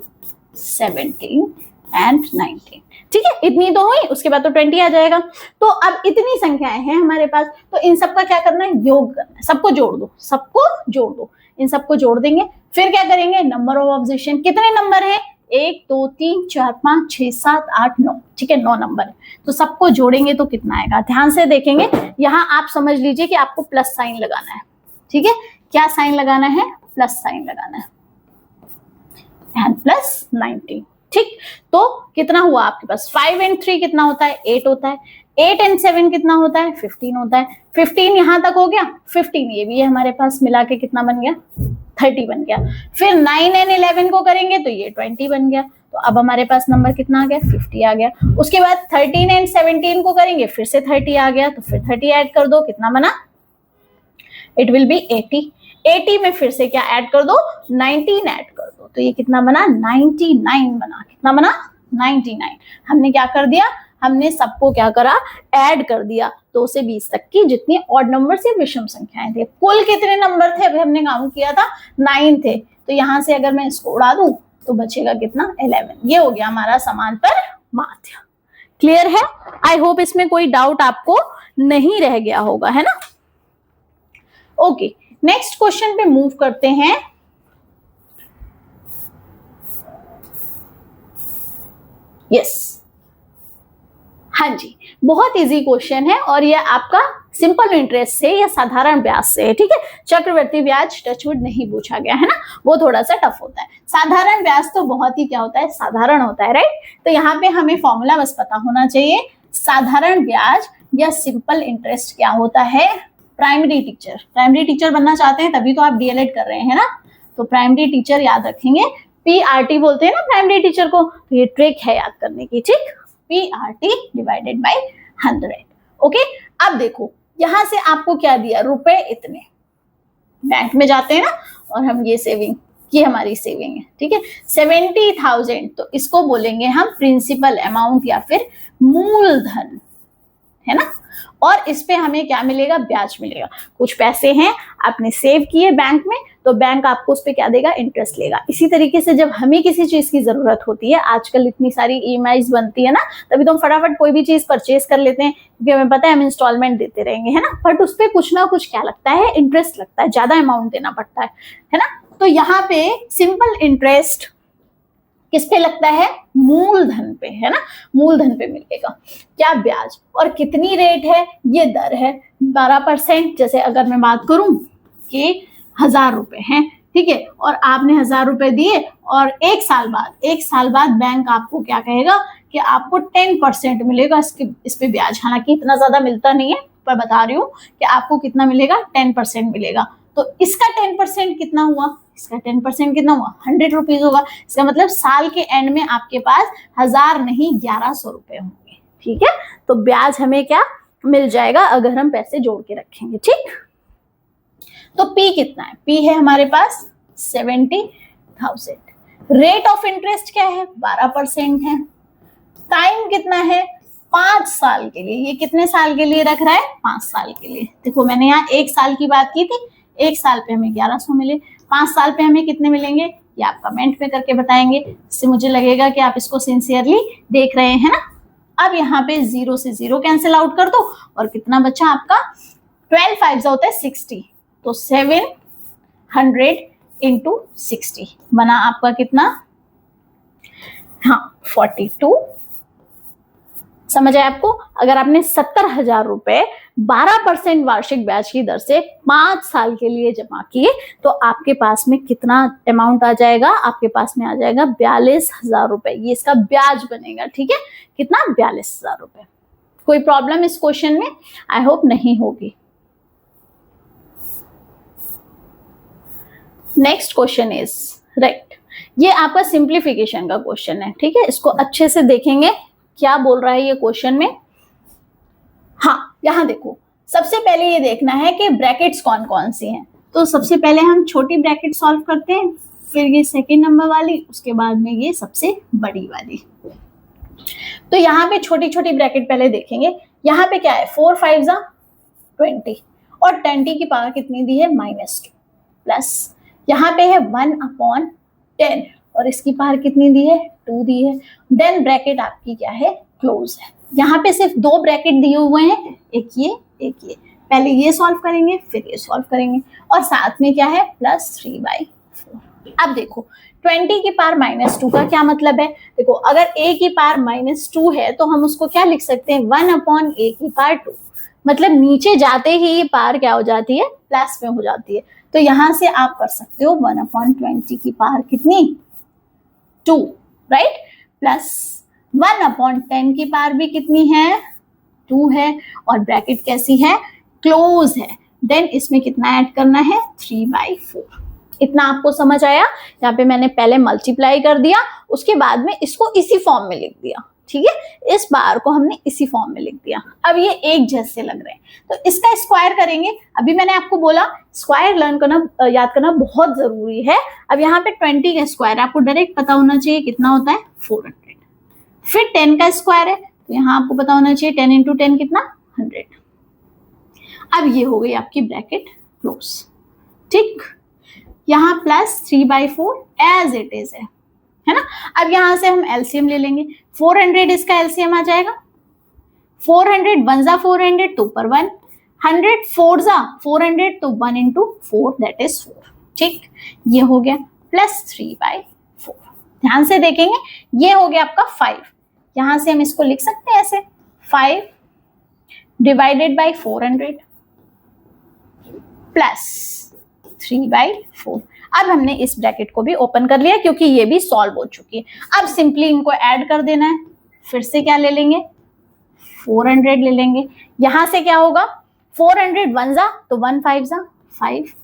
17 एंड 19, ठीक है। इतनी तो हुई, उसके बाद तो 20 आ जाएगा। तो अब इतनी संख्याएं हैं हमारे पास, तो इन सबका क्या करना है, योग करना है, सबको जोड़ दो, सबको जोड़ दो, इन सबको जोड़ देंगे। फिर क्या करेंगे, नंबर ऑफ ऑब्जर्वेशन, कितने नंबर है, 1 2 3 4 5 6 7 8 9, ठीक है, 9 नंबर है। तो सबको जोड़ेंगे तो कितना आएगा, ध्यान से देखेंगे। यहाँ आप समझ लीजिए कि आपको प्लस साइन लगाना है, ठीक है। क्या साइन लगाना है, प्लस साइन लगाना है, एंड प्लस 19, ठीक। तो कितना हुआ आपके पास, 5 and 3 कितना होता है, 8 होता है, 8 and 7 कितना होता है, 15 होता है। 15 यहां तक हो गया, 15 ये भी है हमारे पास, मिला के कितना बन गया, 30 बन गया। फिर 9 and 11 को करेंगे तो ये 20 बन गया। तो अब हमारे पास नंबर कितना आ गया, 50 आ गया। उसके बाद 13 and 17 को करेंगे, फिर से 30 आ गया, तो फिर 30 ऐड कर दो, कितना बना, इट विल बी 80। 80 में फिर से क्या ऐड कर दो, 19 ऐड कर दो, तो ये कितना बना, 99 बना। कितना बना, 99। हमने क्या कर दिया, हमने सबको क्या करा, ऐड कर दिया 2 से 20 तक की जितनी ऑड नंबर से विषम संख्याएं थे। कुल कितने नंबर थे, अभी हमने काउंट किया था 9 थे, तो यहां से अगर मैं इसको उड़ा दूं तो बचेगा कितना, 11। ये हो गया हमारा समांतर माध्य। क्लियर है, आई होप इसमें कोई डाउट आपको नहीं रह गया होगा, है ना। ओके, नेक्स्ट क्वेश्चन पे मूव करते हैं। यस, हाँ जी, बहुत इजी क्वेश्चन है, और ये आपका सिंपल इंटरेस्ट से या साधारण ब्याज से है, ठीक है। चक्रवृद्धि ब्याज टचवुड नहीं पूछा गया है ना, वो थोड़ा सा टफ होता है। साधारण ब्याज तो बहुत ही क्या होता है, साधारण होता है, राइट। तो यहाँ पे हमें फॉर्मूला बस पता होना चाहिए, साधारण ब्याज या सिंपल इंटरेस्ट क्या होता है। प्राइमरी टीचर बनना चाहते हैं तभी तो आप डीएलएड कर रहे हैं ना, तो प्राइमरी टीचर याद रखेंगे, पीआरटी बोलते हैं ना प्राइमरी टीचर को, तो ये ट्रिक है याद करने की, ठीक। PRT divided by 100। ओके, अब देखो यहां से आपको क्या दिया, रुपए इतने, बैंक में जाते हैं ना, और हम ये सेविंग, ये हमारी सेविंग है, ठीक है, 70,000, तो इसको बोलेंगे हम प्रिंसिपल अमाउंट या फिर मूलधन, है ना। और इस पे हमें क्या मिलेगा, ब्याज मिलेगा। कुछ पैसे हैं आपने सेव किए बैंक में, तो बैंक आपको उस पे क्या देगा, इंटरेस्ट लेगा। इसी तरीके से जब हमें किसी चीज की जरूरत होती है, आजकल इतनी सारी ईएमआईज बनती है ना, तभी तो हम फटाफट कोई भी चीज परचेज कर लेते हैं, क्योंकि हमें पता है हम इंस्टॉलमेंट देते रहेंगे, है ना। बट उस पे कुछ ना कुछ क्या लगता है, इंटरेस्ट लगता है, ज्यादा अमाउंट देना पड़ता है ना। तो यहाँ पे सिंपल इंटरेस्ट किस पे लगता है, मूलधन पे, है ना, मूलधन पे मिलेगा क्या, ब्याज। और कितनी रेट है, ये दर है 12%। जैसे अगर मैं बात करूं कि 1000 रुपए हैं, ठीक है, और आपने 1000 रुपए दिए, और एक साल बाद बैंक आपको क्या कहेगा कि आपको 10% मिलेगा इस पे ब्याज। हालांकि इतना ज्यादा मिलता नहीं है, पर बता रही हूँ कि आपको कितना मिलेगा, 10% मिलेगा। तो इसका 10% कितना हुआ, इसका 10% कितना हुआ, 100 रुपीज होगा। इसका मतलब साल के एंड में आपके पास 1000 नहीं 1100 रुपए होंगे, ठीक है। तो ब्याज हमें क्या मिल जाएगा अगर हम पैसे जोड़ के रखेंगे, ठीक। तो P कितना है, P है हमारे पास 70,000। रेट ऑफ इंटरेस्ट क्या है, 12% है। टाइम कितना है, 5 साल के लिए। ये कितने साल के लिए रख रहा है, 5 साल के लिए। देखो मैंने यहाँ 1 साल की बात की थी, 1 साल पे हमें 1100 मिले, 5 साल पे हमें कितने मिलेंगे, ये आप कमेंट में करके बताएंगे, इससे मुझे लगेगा कि आप इसको सिंसियरली देख रहे हैं ना। अब यहाँ पे 0 से 0 कैंसिल आउट कर दो और कितना बचा आपका, 12 5 होता है 60, तो 700 इंटू 60 बना आपका कितना, हाँ 42। समझ आया आपको? अगर आपने 70,000 रुपए 12% वार्षिक ब्याज की दर से 5 साल के लिए जमा किए तो आपके पास में कितना अमाउंट आ जाएगा, आपके पास में आ जाएगा 42,000 रुपए। ये इसका ब्याज बनेगा, ठीक है, कितना, 42,000 रुपए। कोई प्रॉब्लम इस क्वेश्चन में? आई होप नहीं होगी। नेक्स्ट क्वेश्चन इज राइट, ये आपका सिंप्लीफिकेशन का क्वेश्चन है, ठीक है, इसको अच्छे से देखेंगे क्या बोल रहा है ये क्वेश्चन में। हाँ, यहां देखो, सबसे पहले ये देखना है कि ब्रैकेट्स कौन कौन सी हैं। तो सबसे पहले हम छोटी ब्रैकेट सॉल्व करते हैं, फिर ये सेकेंड नंबर वाली, उसके बाद में ये सबसे बड़ी वाली। तो यहाँ पे छोटी छोटी ब्रैकेट पहले देखेंगे। यहाँ पे क्या है, 4 5 20 और 20 की पावर कितनी दी है, -2, प्लस यहाँ पे है 1/10 और इसकी पावर कितनी दी है, 2 दी है। देन ब्रैकेट आपकी क्या है, क्लोज है। यहाँ पे सिर्फ 2 ब्रैकेट दिए हुए हैं, एक ये एक ये। पहले ये सॉल्व करेंगे फिर ये सॉल्व करेंगे और साथ में क्या है, +3/4। अब देखो 20 की पावर -2 का क्या मतलब है, देखो अगर a की पावर -2 है तो हम उसको क्या लिख सकते हैं, 1/a की पावर 2। मतलब नीचे जाते ही ये पावर क्या हो जाती है, प्लस में हो जाती है। तो यहां से आप कर सकते हो 1/20 की पावर कितनी, 2, राइट, प्लस 1/10 की पावर भी कितनी है, 2 है, और ब्रैकेट कैसी है, क्लोज है। देन इसमें कितना ऐड करना है, 3/4। इतना आपको समझ आया? यहाँ पे मैंने पहले मल्टीप्लाई कर दिया, उसके बाद में इसको इसी फॉर्म में लिख दिया, ठीक है, इस बार को हमने इसी फॉर्म में लिख दिया। अब ये एक जैसे लग रहे हैं तो इसका स्क्वायर करेंगे। अभी मैंने आपको बोला स्क्वायर लर्न करना, याद करना बहुत जरूरी है। अब यहाँ पे 20 का स्क्वायर आपको डायरेक्ट पता होना चाहिए कितना होता है, 400। फिर 10 का स्क्वायर है तो यहाँ आपको पता होना चाहिए 10 × 10 कितना, 100। अब ये हो गई आपकी ब्रैकेट क्लोज, ठीक। यहाँ +3/4 एज इट इज है ना। अब यहां से हम एलसीएम ले लेंगे, 400 इसका एलसीएम आ जाएगा, 400 1 × 400 2 पर 1, 100 4 × 400 तो 1 × 4 दैट इज 4, ठीक। ये हो गया +3/4। ध्यान से देखेंगे, ये हो गया आपका 5। यहां से हम इसको लिख सकते हैं ऐसे, 5 डिवाइडेड बाई 400 प्लस 3/4। अब हमने इस ब्रैकेट को भी ओपन कर लिया क्योंकि ये भी सॉल्व हो चुकी है। अब सिंपली इनको ऐड कर देना है। फिर से क्या ले लेंगे, 400 ले लेंगे। यहां से क्या होगा, 400 1 ज़ा तो 1 5 ज़ा 5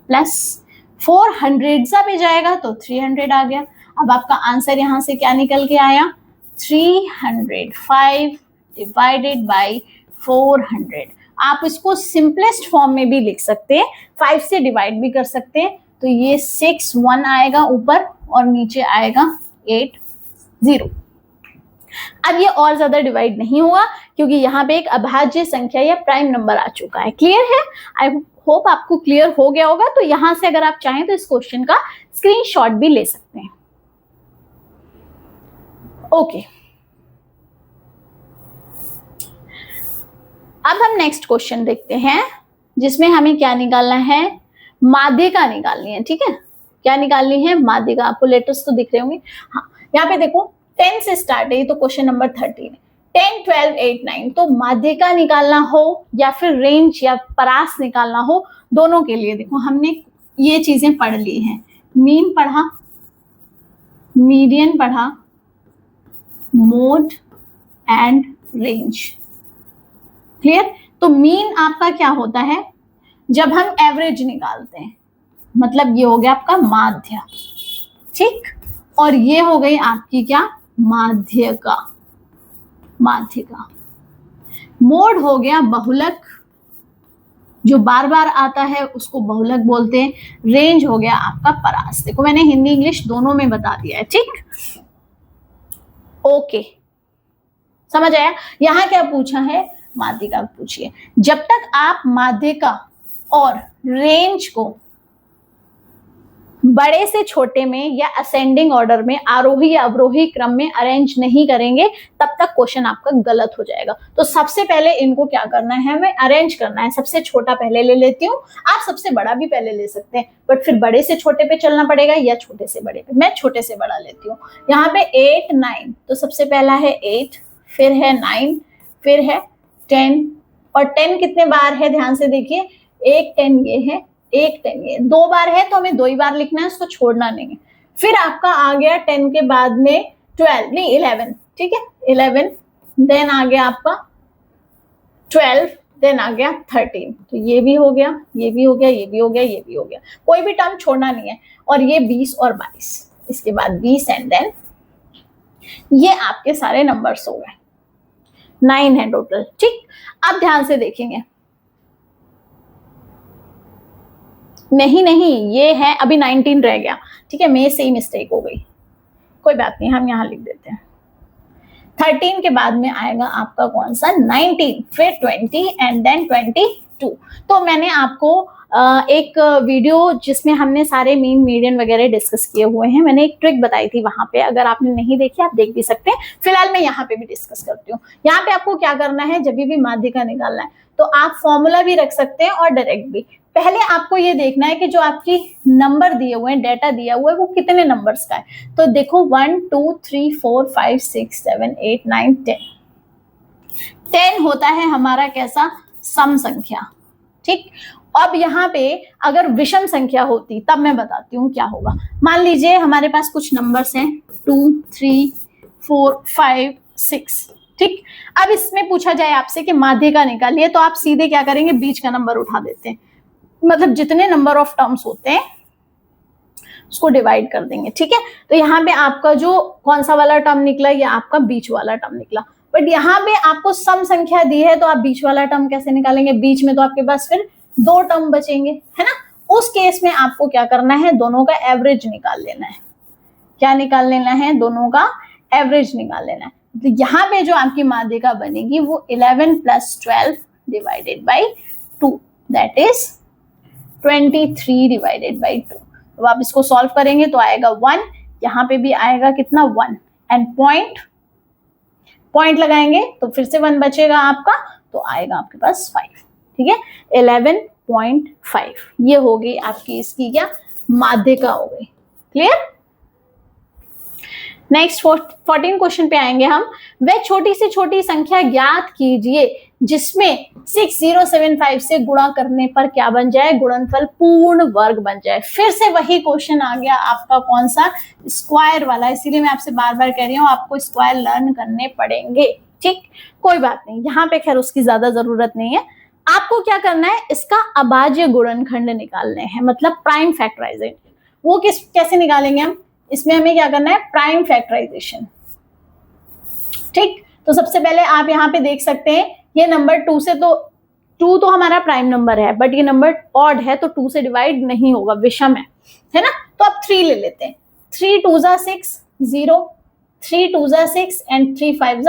प्लस 400 भी जाएगा तो 300 आ गया। अब आपका आंसर यहां से क्या निकल के आया, 305 डिवाइडेड बाई 400। आप इसको सिंपलेस्ट फॉर्म में भी लिख सकते हैं, 5 से डिवाइड भी कर सकते हैं। तो ये 6 1 आएगा ऊपर और नीचे आएगा 8 0। अब ये और ज्यादा डिवाइड नहीं हुआ क्योंकि यहाँ पे एक अभाज्य संख्या या प्राइम नंबर आ चुका है। क्लियर है? आई होप आपको क्लियर हो गया होगा। तो यहां से अगर आप चाहें तो इस क्वेश्चन का स्क्रीनशॉट भी ले सकते हैं। ओके, अब हम नेक्स्ट क्वेश्चन देखते हैं जिसमें हमें क्या निकालना है, माध्यिका निकालनी है। ठीक है, क्या निकालनी है, माध्यिका। आपको लेटर्स तो दिख रहे होंगे। हाँ, यहाँ पे देखो 10 से स्टार्ट है तो क्वेश्चन नंबर 13, 10 12 8 9। तो माध्यिका निकालना हो या फिर रेंज या परास निकालना हो, दोनों के लिए देखो हमने ये चीजें पढ़ ली हैं। मीन पढ़ा, मीडियन पढ़ा, मोड एंड रेंज। क्लियर? तो मीन आपका क्या होता है, जब हम एवरेज निकालते हैं, मतलब ये हो गया आपका माध्य, ठीक। और ये हो गई आपकी क्या, माध्यिका। माध्यिका। मोड हो गया बहुलक, जो बार बार आता है उसको बहुलक बोलते हैं। रेंज हो गया आपका परास। देखो मैंने हिंदी इंग्लिश दोनों में बता दिया है, ठीक। ओके, समझ आया? यहां क्या पूछा है, माध्यिका पूछिए। जब तक आप माध्यिका और रेंज को बड़े से छोटे में या असेंडिंग ऑर्डर में, आरोही या अवरोही क्रम में अरेंज नहीं करेंगे तब तक क्वेश्चन आपका गलत हो जाएगा। तो सबसे पहले इनको क्या करना है, हमें अरेंज करना है। सबसे छोटा पहले ले लेती हूँ, आप सबसे बड़ा भी पहले ले सकते हैं, बट फिर बड़े से छोटे पे चलना पड़ेगा या छोटे से बड़े पे। मैं छोटे से बड़ा लेती हूँ। यहाँ पे 8 9, तो सबसे पहला है 8, फिर है 9, फिर है 10, और 10 कितने बार है ध्यान से देखिए, एक 10 ये है, एक 10 ये, 2 बार है तो हमें 2 ही बार लिखना है, उसको छोड़ना नहीं है। फिर आपका आ गया 10 के बाद में 12 नहीं 11, ठीक है 11, देन आ गया आपका 12, देन आ गया 13, तो ये भी हो गया, ये भी हो गया, ये भी हो गया, ये भी हो गया, कोई भी टर्म छोड़ना नहीं है। और ये 20 और 22, इसके बाद 20 एंड देन ये आपके सारे नंबर्स हो गए, 9 है टोटल, ठीक। अब ध्यान से देखेंगे, नहीं ये है अभी 19 रह गया, ठीक है, मेरे से ही मिस्टेक हो गई, कोई बात नहीं, हम यहाँ लिख देते हैं। 13 के बाद में आएगा आपका कौन सा, 19, फिर 20 एंड देन 22। तो मैंने आपको एक वीडियो जिसमें हमने सारे मीन मीडियन वगैरह डिस्कस किए हुए हैं, मैंने एक ट्रिक बताई थी वहां पे, अगर आपने नहीं देखी आप देख भी सकते हैं। फिलहाल मैं यहाँ पे भी डिस्कस करती हूँ। यहाँ पे आपको क्या करना है, जब भी माध्यिका निकालना है तो आप फॉर्मूला भी रख सकते हैं और डायरेक्ट भी। पहले आपको ये देखना है कि जो आपकी नंबर दिए हुए हैं, डेटा दिया हुआ है, वो कितने नंबर्स का है। तो देखो 1 2 3 4 5 6 7 8 9 10, 10 होता है हमारा कैसा, सम संख्या, ठीक। अब यहाँ पे अगर विषम संख्या होती तब मैं बताती हूँ क्या होगा। मान लीजिए हमारे पास कुछ नंबर्स हैं 2 3 4 5 6, ठीक। अब इसमें पूछा जाए आपसे कि माध्यिका निकालिए, तो आप सीधे क्या करेंगे, बीच का नंबर उठा देते हैं, मतलब जितने नंबर ऑफ टर्म्स होते हैं उसको डिवाइड कर देंगे, ठीक है। तो यहाँ पे आपका जो कौन सा वाला टर्म निकला, ये आपका बीच वाला टर्म निकला। बट यहाँ पे आपको सम संख्या दी है तो आप बीच वाला टर्म कैसे निकालेंगे, बीच में तो आपके पास फिर 2 टर्म बचेंगे, है ना। उस केस में आपको क्या करना है, दोनों का एवरेज निकाल लेना है। क्या निकाल लेना है, दोनों का एवरेज निकाल लेना है। तो यहाँ पे जो आपकी माध्यिका बनेगी वो 11 + 12 divided by 2, that is 23 divided by 2। तो आप इसको सॉल्व करेंगे तो आएगा 1, यहाँ पे भी आएगा कितना 1, एंड पॉइंट लगाएंगे तो फिर से 1 बचेगा आपका, तो आएगा आपके पास 5, ठीक है 11.5। ये हो गई आपकी इसकी क्या, माध्यिका हो गई, क्लियर। नेक्स्ट 14 क्वेश्चन पे आएंगे हम। वह छोटी से छोटी संख्या ज्ञात कीजिए जिसमें 6075 से गुणा करने पर क्या बन जाए, गुणनफल पूर्ण वर्ग बन जाए। फिर से वही क्वेश्चन आ गया आपका कौन सा, स्क्वायर वाला। इसीलिए मैं आपसे बार बार कह रही हूँ आपको स्क्वायर लर्न करने पड़ेंगे, ठीक। कोई बात नहीं, यहाँ पे खैर उसकी ज्यादा जरूरत नहीं है। आपको क्या करना है, इसका अभाज्य गुणनखंड निकालने हैं, मतलब प्राइम फैक्टराइजेशन। वो कैसे निकालेंगे हम, इसमें हमें क्या करना है, प्राइम फैक्टराइजेशन, ठीक। तो सबसे पहले आप यहाँ पे देख सकते हैं ये नंबर 2 से, तो 2 तो हमारा प्राइम नंबर है, बट ये नंबर ऑड है तो 2 से डिवाइड नहीं होगा, विषम है ना। तो अब 3 ले लेते हैं, 3 2 6 0, 3 2 6 एंड 3 5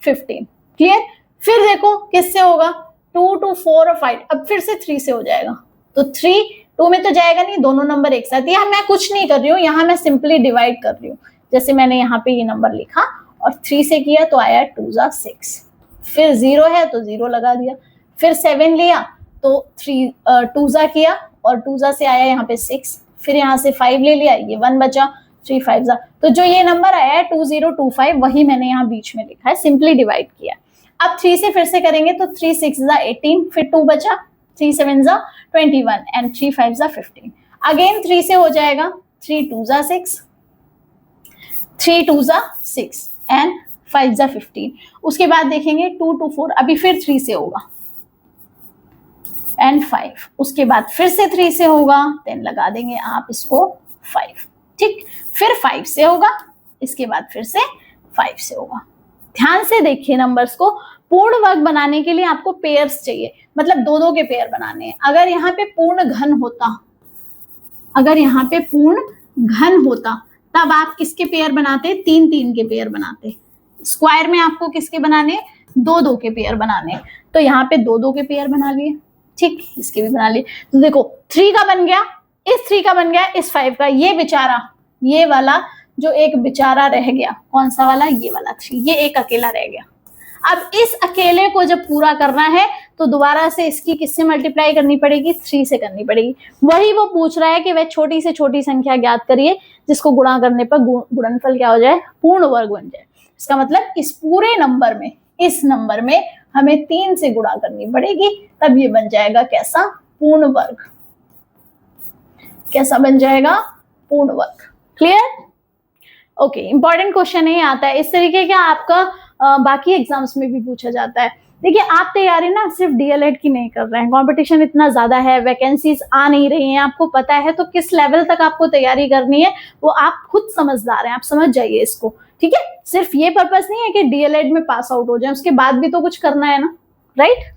15, क्लियर। फिर देखो किससे होगा, 2 2 4 और 5, अब फिर से 3 से हो जाएगा, तो 3 2 में तो जाएगा नहीं, दोनों नंबर एक साथ। यहाँ मैं कुछ नहीं कर रही हूँ, यहाँ मैं सिंपली डिवाइड कर रही हूँ, जैसे मैंने यहाँ पे ये नंबर लिखा और 3 से किया तो आया 2 6, फिर 0 है तो 0 लगा दिया, फिर 7 लिया तो 3 2 किया और 2 से आया यहाँ पे 6, फिर यहाँ से 5 ले लिया, ये 1 बचा, 3 5 तो जो ये नंबर आया है 2025 वही मैंने यहाँ बीच में लिखा है, सिंपली डिवाइड किया। अब 3 से फिर से करेंगे तो 3 6 18, फिर 2 बचा, 3 7 21 एंड 3 5 15। अगेन 3 से हो जाएगा, 3 2 6, 3 2 6 एंड 5 15। उसके बाद देखेंगे 2 2 4, अभी फिर 3 से होगा एंड 5, उसके बाद फिर से 3 से होगा, 10 लगा देंगे आप इसको 5, ठीक। फिर 5 से होगा, इसके बाद फिर से 5 से होगा। ध्यान से देखिए नंबर्स को, पूर्ण वर्ग बनाने के लिए आपको पेयर्स चाहिए, मतलब 2-2 के पेयर बनाने हैं। अगर यहाँ पे पूर्ण घन होता, अगर यहाँ पे पूर्ण घन होता तब आप किसके पेयर बनाते, 3-3 के पेयर बनाते। स्क्वायर में आपको किसके बनाने, 2-2 के पेयर बनाने, तो यहाँ पे 2-2 के पेयर बना लिए, ठीक, इसके भी बना लिए। तो देखो 3 का बन गया, इस 3 का बन गया, इस 5 का, ये बेचारा, ये वाला जो एक बेचारा रह गया, कौन सा वाला, ये वाला 3, ये एक अकेला रह गया। अब इस अकेले को जब पूरा करना है तो दोबारा से इसकी किससे मल्टीप्लाई करनी पड़ेगी, 3 से करनी पड़ेगी। वही वो पूछ रहा है कि वह छोटी से छोटी संख्या ज्ञात करिए जिसको गुणा करने पर गुणनफल क्या हो जाए, पूर्ण वर्ग बन जाए। इसका मतलब इस पूरे नंबर में, इस नंबर में हमें 3 से गुणा करनी पड़ेगी, तब ये बन जाएगा कैसा, पूर्ण वर्ग। कैसा बन जाएगा, पूर्ण वर्ग। क्लियर? ओके, इंपॉर्टेंट क्वेश्चन नहीं आता है इस तरीके का, आपका बाकी एग्जाम्स में भी पूछा जाता है। देखिए आप तैयारी ना सिर्फ डीएलएड की नहीं कर रहे हैं, कंपटीशन इतना ज्यादा है, वैकेंसीज आ नहीं रही हैं, आपको पता है, तो किस लेवल तक आपको तैयारी करनी है वो आप खुद समझदार हैं, आप समझ जाइए इसको, ठीक है। सिर्फ ये पर्पस नहीं है कि डीएलएड में पास आउट हो जाए, उसके बाद भी तो कुछ करना है ना, राइट।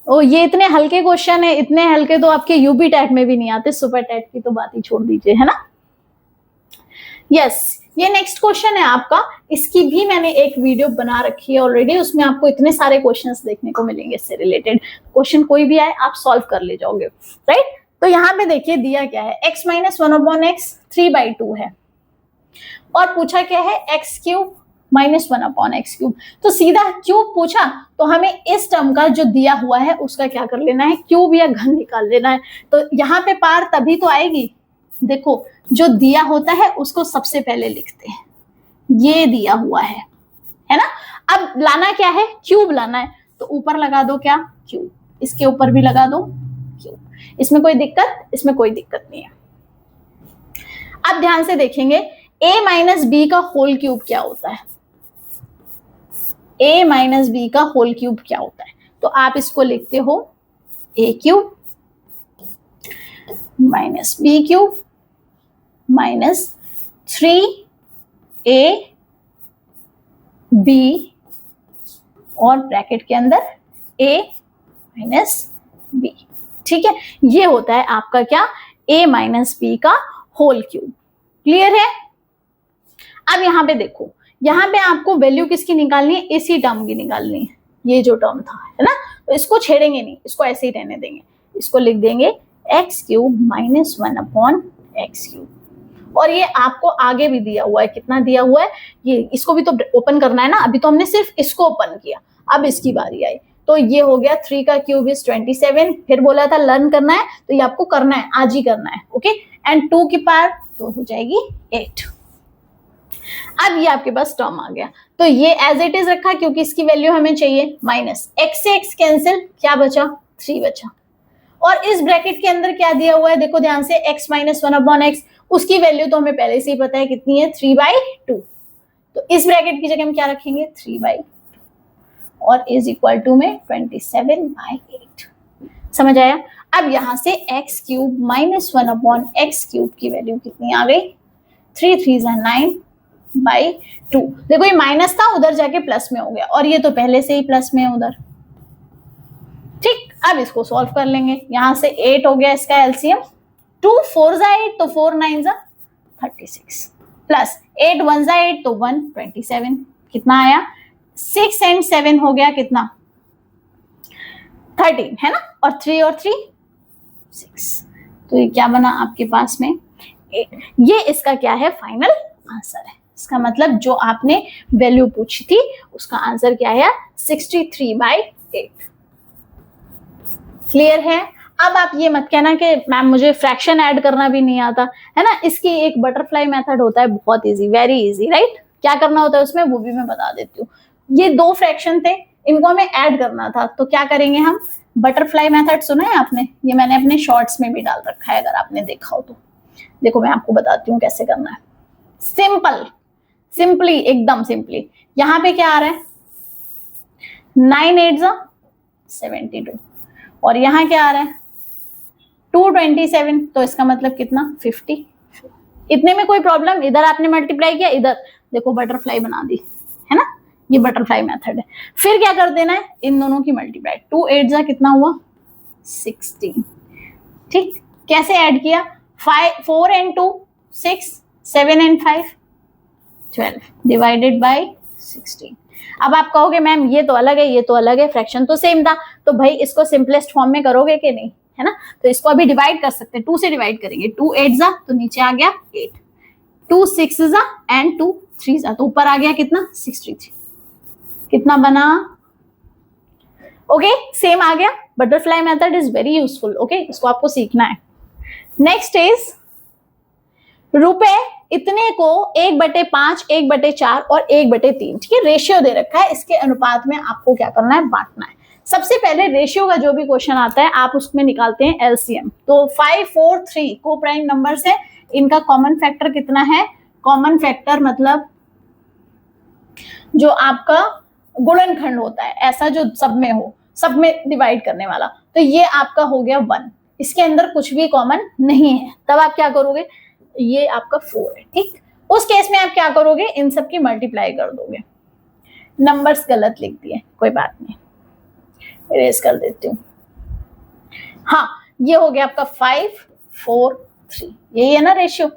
ओ ये इतने हल्के क्वेश्चन है, इतने हल्के तो आपके यूपी टेट में भी नहीं आते, सुपर टेट की तो बात ही छोड़ दीजिए, है ना। यस, ये नेक्स्ट क्वेश्चन है आपका, इसकी भी मैंने एक वीडियो बना रखी है ऑलरेडी, उसमें आपको इतने सारे क्वेश्चंस देखने को मिलेंगे, इससे रिलेटेड क्वेश्चन कोई भी आए आप सॉल्व कर ले जाओगे, राइट। तो यहाँ पे देखिए दिया क्या है, x माइनस 1/x 3/2 है, और पूछा क्या है, x cube minus 1/x cube. तो सीधा क्यूब पूछा तो हमें इस टर्म का जो दिया हुआ है उसका क्या कर लेना है, क्यूब या घन निकाल लेना है। तो यहाँ पे पार तभी तो आएगी, देखो जो दिया होता है उसको सबसे पहले लिखते हैं, ये दिया हुआ है ना। अब लाना क्या है, क्यूब लाना है, तो ऊपर लगा दो क्या, क्यूब, इसके ऊपर भी लगा दो क्यूब, इसमें कोई दिक्कत, इसमें कोई दिक्कत नहीं है। अब ध्यान से देखेंगे a माइनस बी का होल क्यूब क्या होता है, a माइनस बी का होल क्यूब क्या होता है, तो आप इसको लिखते हो a cube minus B cube minus 3ab और ब्रैकेट के अंदर a माइनस बी, ठीक है। ये होता है आपका क्या, a माइनस बी का होल क्यूब। क्लियर है? अब यहां पे देखो, यहां पे आपको वैल्यू किसकी निकालनी है, इसी टर्म की निकालनी है, ये जो टर्म था, है ना। तो इसको छेड़ेंगे नहीं, इसको ऐसे ही रहने देंगे, इसको लिख देंगे x cube minus 1/x cube. और ये आपको आगे भी दिया हुआ है, कितना दिया हुआ है, ये इसको भी तो ओपन करना है ना, अभी तो हमने सिर्फ इसको ओपन किया, अब इसकी बारी आई, तो ये हो गया 3 का क्यूब इज 27, फिर बोला था लर्न करना है तो ये आपको करना है, आज ही करना है, ओके। एंड 2 की पावर तो हो जाएगी 8। अब ये आपके पास टर्म आ गया, तो ये एज इट इज रखा क्योंकि इसकी वैल्यू हमें चाहिए, माइनस x से x कैंसिल, क्या बचा, 3 बचा। और इस ब्रैकेट के अंदर क्या दिया हुआ है, देखो ध्यान से, x माइनस 1/x, उसकी वैल्यू तो हमें पहले से ही पता है कितनी है, 3/2। तो इस ब्रैकेट की जगह हम क्या रखेंगे, 3/2 और इज इक्वल टू में 27/8। समझ आया? अब यहां से x cube minus 1/x cube की वैल्यू कितनी आ गई, 3 3 9/2। देखो ये माइनस था, उधर जाके प्लस में हो गया, और ये तो पहले से ही प्लस में है उधर, ठीक। अब इसको सॉल्व कर लेंगे, यहां से 8 हो गया इसका एलसीएम, 2 4 8 तो 4 9 36 प्लस 8 1 8 तो 1 27, कितना आया, 6 and 7 हो गया कितना, 13, है ना, और 3 और 3 6, तो ये क्या बना आपके पास में 8। ये इसका क्या है, फाइनल आंसर है। इसका मतलब जो आपने वैल्यू पूछी थी उसका आंसर क्या है, 63/8। क्लियर है? अब आप ये मत कहना कि मैम मुझे फ्रैक्शन ऐड करना भी नहीं आता, है ना। इसकी एक बटरफ्लाई मेथड होता है, बहुत इजी, वेरी इजी, राइट। क्या करना होता है उसमें वो भी मैं बता देती हूँ। ये 2 फ्रैक्शन थे, इनको हमें ऐड करना था, तो क्या करेंगे हम, बटरफ्लाई मेथड सुना है आपने, ये मैंने अपने शॉर्ट्स में भी डाल रखा है, अगर आपने देखा हो तो। देखो मैं आपको बताती हूँ कैसे करना है, सिंपली एकदम सिंपली। यहाँ पे क्या आ रहा है, 9 8 72, और यहाँ क्या आ रहा है 227, तो इसका मतलब कितना 50। इतने में कोई प्रॉब्लम, इधर आपने मल्टीप्लाई किया, इधर देखो बटरफ्लाई बना दी, है ना, ये बटरफ्लाई मेथड है। फिर क्या कर देना है, इन दोनों की मल्टीप्लाई, 2 8 कितना हुआ 16, ठीक। कैसे ऐड किया, 4 and 2 6, 7 and 5 12 डिवाइडेड बाय 16। अब आप कहोगे मैम ये तो अलग है, ये तो अलग है, फ्रैक्शन तो सेम था, तो भाई इसको सिंपलेस्ट फॉर्म में करोगे कि नहीं, है ना। तो इसको अभी डिवाइड कर सकते हैं, 2 से डिवाइड करेंगे, 2 8 जा तो नीचे आ गया 8, 2 6 जा एंड 2 3 जा तो ऊपर आ गया कितना 63, कितना बना। ओके सेम आ गया। Butterfly method is very useful. Okay इसको आपको सीखना है। नेक्स्ट इज रुपए इतने को 1/5, 1/4 और 1/3, ठीक है, रेशियो दे रखा है, इसके अनुपात में आपको क्या करना है, बांटना है। सबसे पहले रेशियो का जो भी क्वेश्चन आता है आप उसमें निकालते हैं एलसीएम। तो 5 4 3 को प्राइम नंबर्स है, इनका कॉमन फैक्टर कितना है, कॉमन फैक्टर मतलब जो आपका गुणनखंड होता है, ऐसा जो सब में हो, सब में डिवाइड करने वाला, तो ये आपका हो गया 1, इसके अंदर कुछ भी कॉमन नहीं है। तब आप क्या करोगे, ये आपका 4 है, ठीक। उस केस में आप क्या करोगे, इन सब की मल्टीप्लाई कर दोगे। नंबर्स गलत लिख दिए, कोई बात नहीं, इरेज कर देती हूँ। हाँ ये हो गया आपका 5 4 3, यही है ना रेशियो,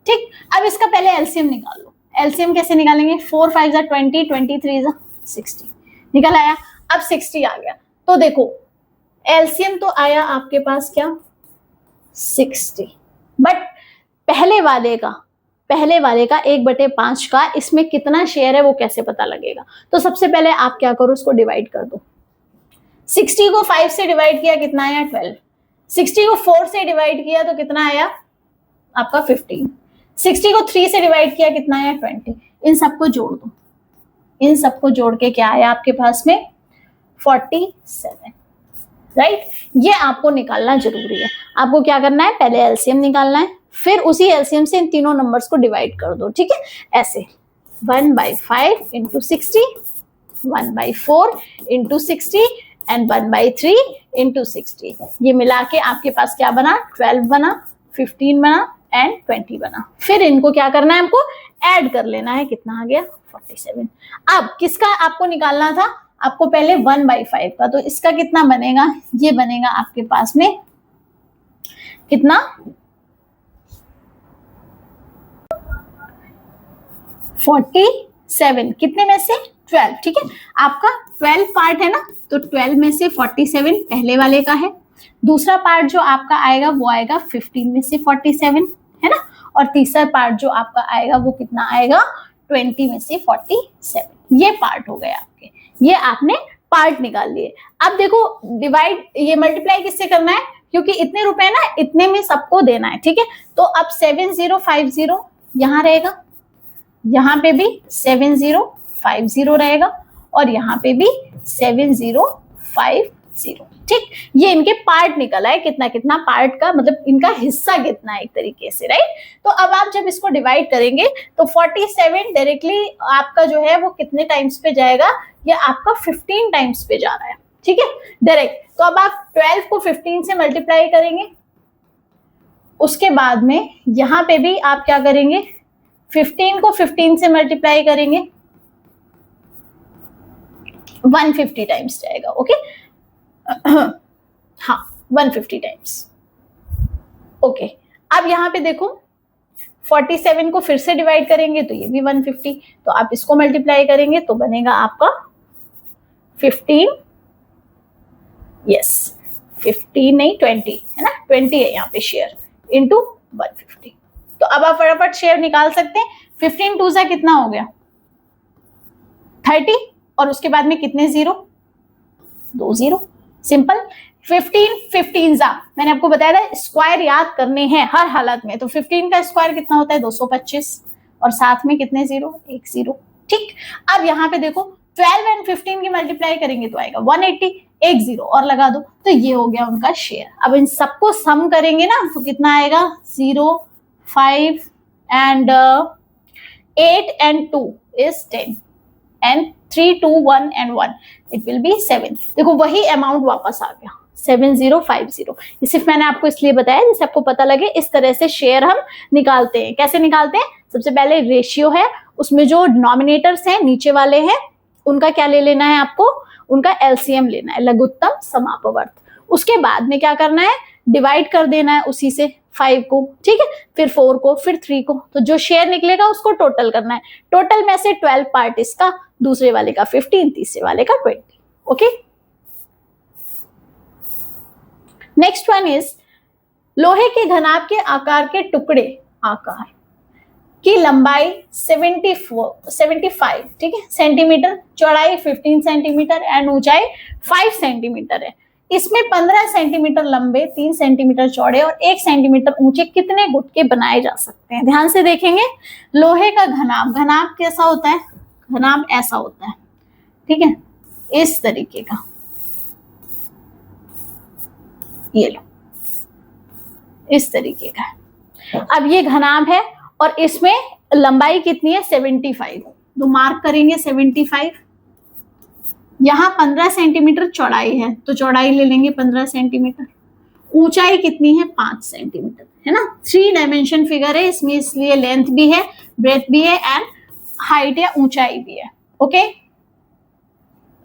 ठीक। अब इसका पहले एलसीएम निकाल लो। एलसीएम कैसे निकालेंगे, 4 5 जा 20, 23 जा 60, निकल आया। अब 60 आ गया, तो देखो एलसीएम तो आया आपके पास क्या 60, बट पहले वाले का 1/5 का इसमें कितना शेयर है वो कैसे पता लगेगा। तो सबसे पहले आप क्या करो, उसको डिवाइड कर दो। 60 को 5 से डिवाइड किया कितना आया 12, 60 को 4 से डिवाइड किया तो कितना आया आपका 15, 60 को 3 से डिवाइड किया कितना आया 20। इन सबको जोड़ दो, इन सबको जोड़ के क्या आया आपके पास में 47, राइट। ये आपको निकालना जरूरी है। आपको क्या करना है, पहले एलसीएम निकालना है, फिर उसी एलसीएम से इन तीनों नंबर्स को डिवाइड कर दो, ठीक है। ऐसे 1/5 इंटू 60, 1/4 इंटू 60 एंड 1/3 इंटू 60, ये मिला के आपके पास क्या बना 12 बना, 15 बना एंड 20 बना। फिर इनको क्या करना है, हमको ऐड कर लेना है, कितना आ गया 47। अब किसका आपको निकालना था, आपको पहले 1/5 का, तो इसका कितना बनेगा, ये बनेगा आपके पास में कितना 47, कितने में से 12, ठीक है। आपका 12 पार्ट है ना, तो 12 में से 47 पहले वाले का है, दूसरा पार्ट जो आपका आएगा वो आएगा 15 में से 47, है ना, और तीसरा पार्ट जो आपका आएगा वो कितना आएगा 20 में से 47। ये पार्ट हो गए आपके, ये आपने पार्ट निकाल लिए। अब देखो डिवाइड, ये मल्टीप्लाई किससे करना है, क्योंकि इतने रुपए ना इतने में सबको देना है, ठीक है। तो अब 7050 यहाँ रहेगा, यहाँ पे भी 7050 रहेगा और यहाँ पे भी 7050, ठीक। ये इनके पार्ट निकला है, कितना कितना पार्ट का मतलब इनका हिस्सा कितना है एक तरीके से, राइट। तो अब आप जब इसको डिवाइड करेंगे तो 47 डायरेक्टली आपका जो है वो कितने टाइम्स पे जाएगा, ये आपका 15 टाइम्स पे जा रहा है, ठीक है, डायरेक्ट। तो अब आप 12 को 15 से मल्टीप्लाई करेंगे, उसके बाद में यहाँ पे भी आप क्या करेंगे 15 को 15 से मल्टीप्लाई करेंगे, 150 टाइम्स जाएगा, ओके। हाँ 150 टाइम्स, ओके। अब यहाँ पे देखो 47 को फिर से डिवाइड करेंगे तो ये भी 150, तो आप इसको मल्टीप्लाई करेंगे तो बनेगा आपका 15, यस 15 नहीं 20 है ना, 20 है यहाँ पे शेयर इंटू 150। तो अब आप फटाफट शेयर निकाल सकते हैं। 15 2 जा कितना हो गया 30 और उसके बाद में कितने 0, 2 0, सिंपल। 15 15 जा, मैंने आपको बताया था स्क्वायर याद करने हैं हर हालत में, तो 15 का स्क्वायर कितना होता है 225 और साथ में कितने 0, 1 0, ठीक। अब यहाँ पे देखो 12 एंड 15 की मल्टीप्लाई करेंगे तो आएगा 180, 1 0 और लगा दो, तो ये हो गया उनका शेयर। अब इन सबको सम करेंगे ना तो कितना आएगा 0 5 and 8 and 2 is 10 and 3 2 1 and 1 it will be 7। देखो वही अमाउंट वापस आ गया 7050। ये सिर्फ मैंने आपको इसलिए बताया जिससे आपको पता लगे इस तरह से शेयर हम निकालते हैं। कैसे निकालते हैं, सबसे पहले रेशियो है, उसमें जो डिनोमिनेटर्स हैं नीचे वाले हैं उनका क्या ले लेना है आपको, उनका एलसीएम लेना है, लघुत्तम समापवर्त। उसके बाद में क्या करना है, डिवाइड कर देना है उसी से 5 को, ठीक है, फिर 4 को, फिर 3 को, तो जो शेयर निकलेगा उसको टोटल करना है। टोटल में से 12 पार्ट इसका, दूसरे वाले का 15, तीसरे वाले का 20, ओके। नेक्स्ट वन इज लोहे के घनाभ के आकार के टुकड़े आकार की लंबाई 75 ठीक है सेंटीमीटर, चौड़ाई 15 सेंटीमीटर एंड ऊंचाई 5 सेंटीमीटर है। इसमें 15 सेंटीमीटर लंबे, 3 सेंटीमीटर चौड़े और 1 सेंटीमीटर ऊंचे कितने गुटके बनाए जा सकते हैं? ध्यान से देखेंगे। लोहे का घनाभ, घनाभ कैसा होता है? घनाभ ऐसा होता है, ठीक है, इस तरीके का, ये लो इस तरीके का। अब ये घनाभ है और इसमें लंबाई कितनी है? 75, तो मार्क करेंगे 75। यहाँ 15 सेंटीमीटर चौड़ाई है तो चौड़ाई ले लेंगे 15 सेंटीमीटर। ऊंचाई कितनी है? 5 सेंटीमीटर, है ना। 3 डायमेंशन फिगर है इसमें, इसलिए लेंथ भी है, ब्रेथ भी है एंड हाइट या ऊंचाई भी है। ओके,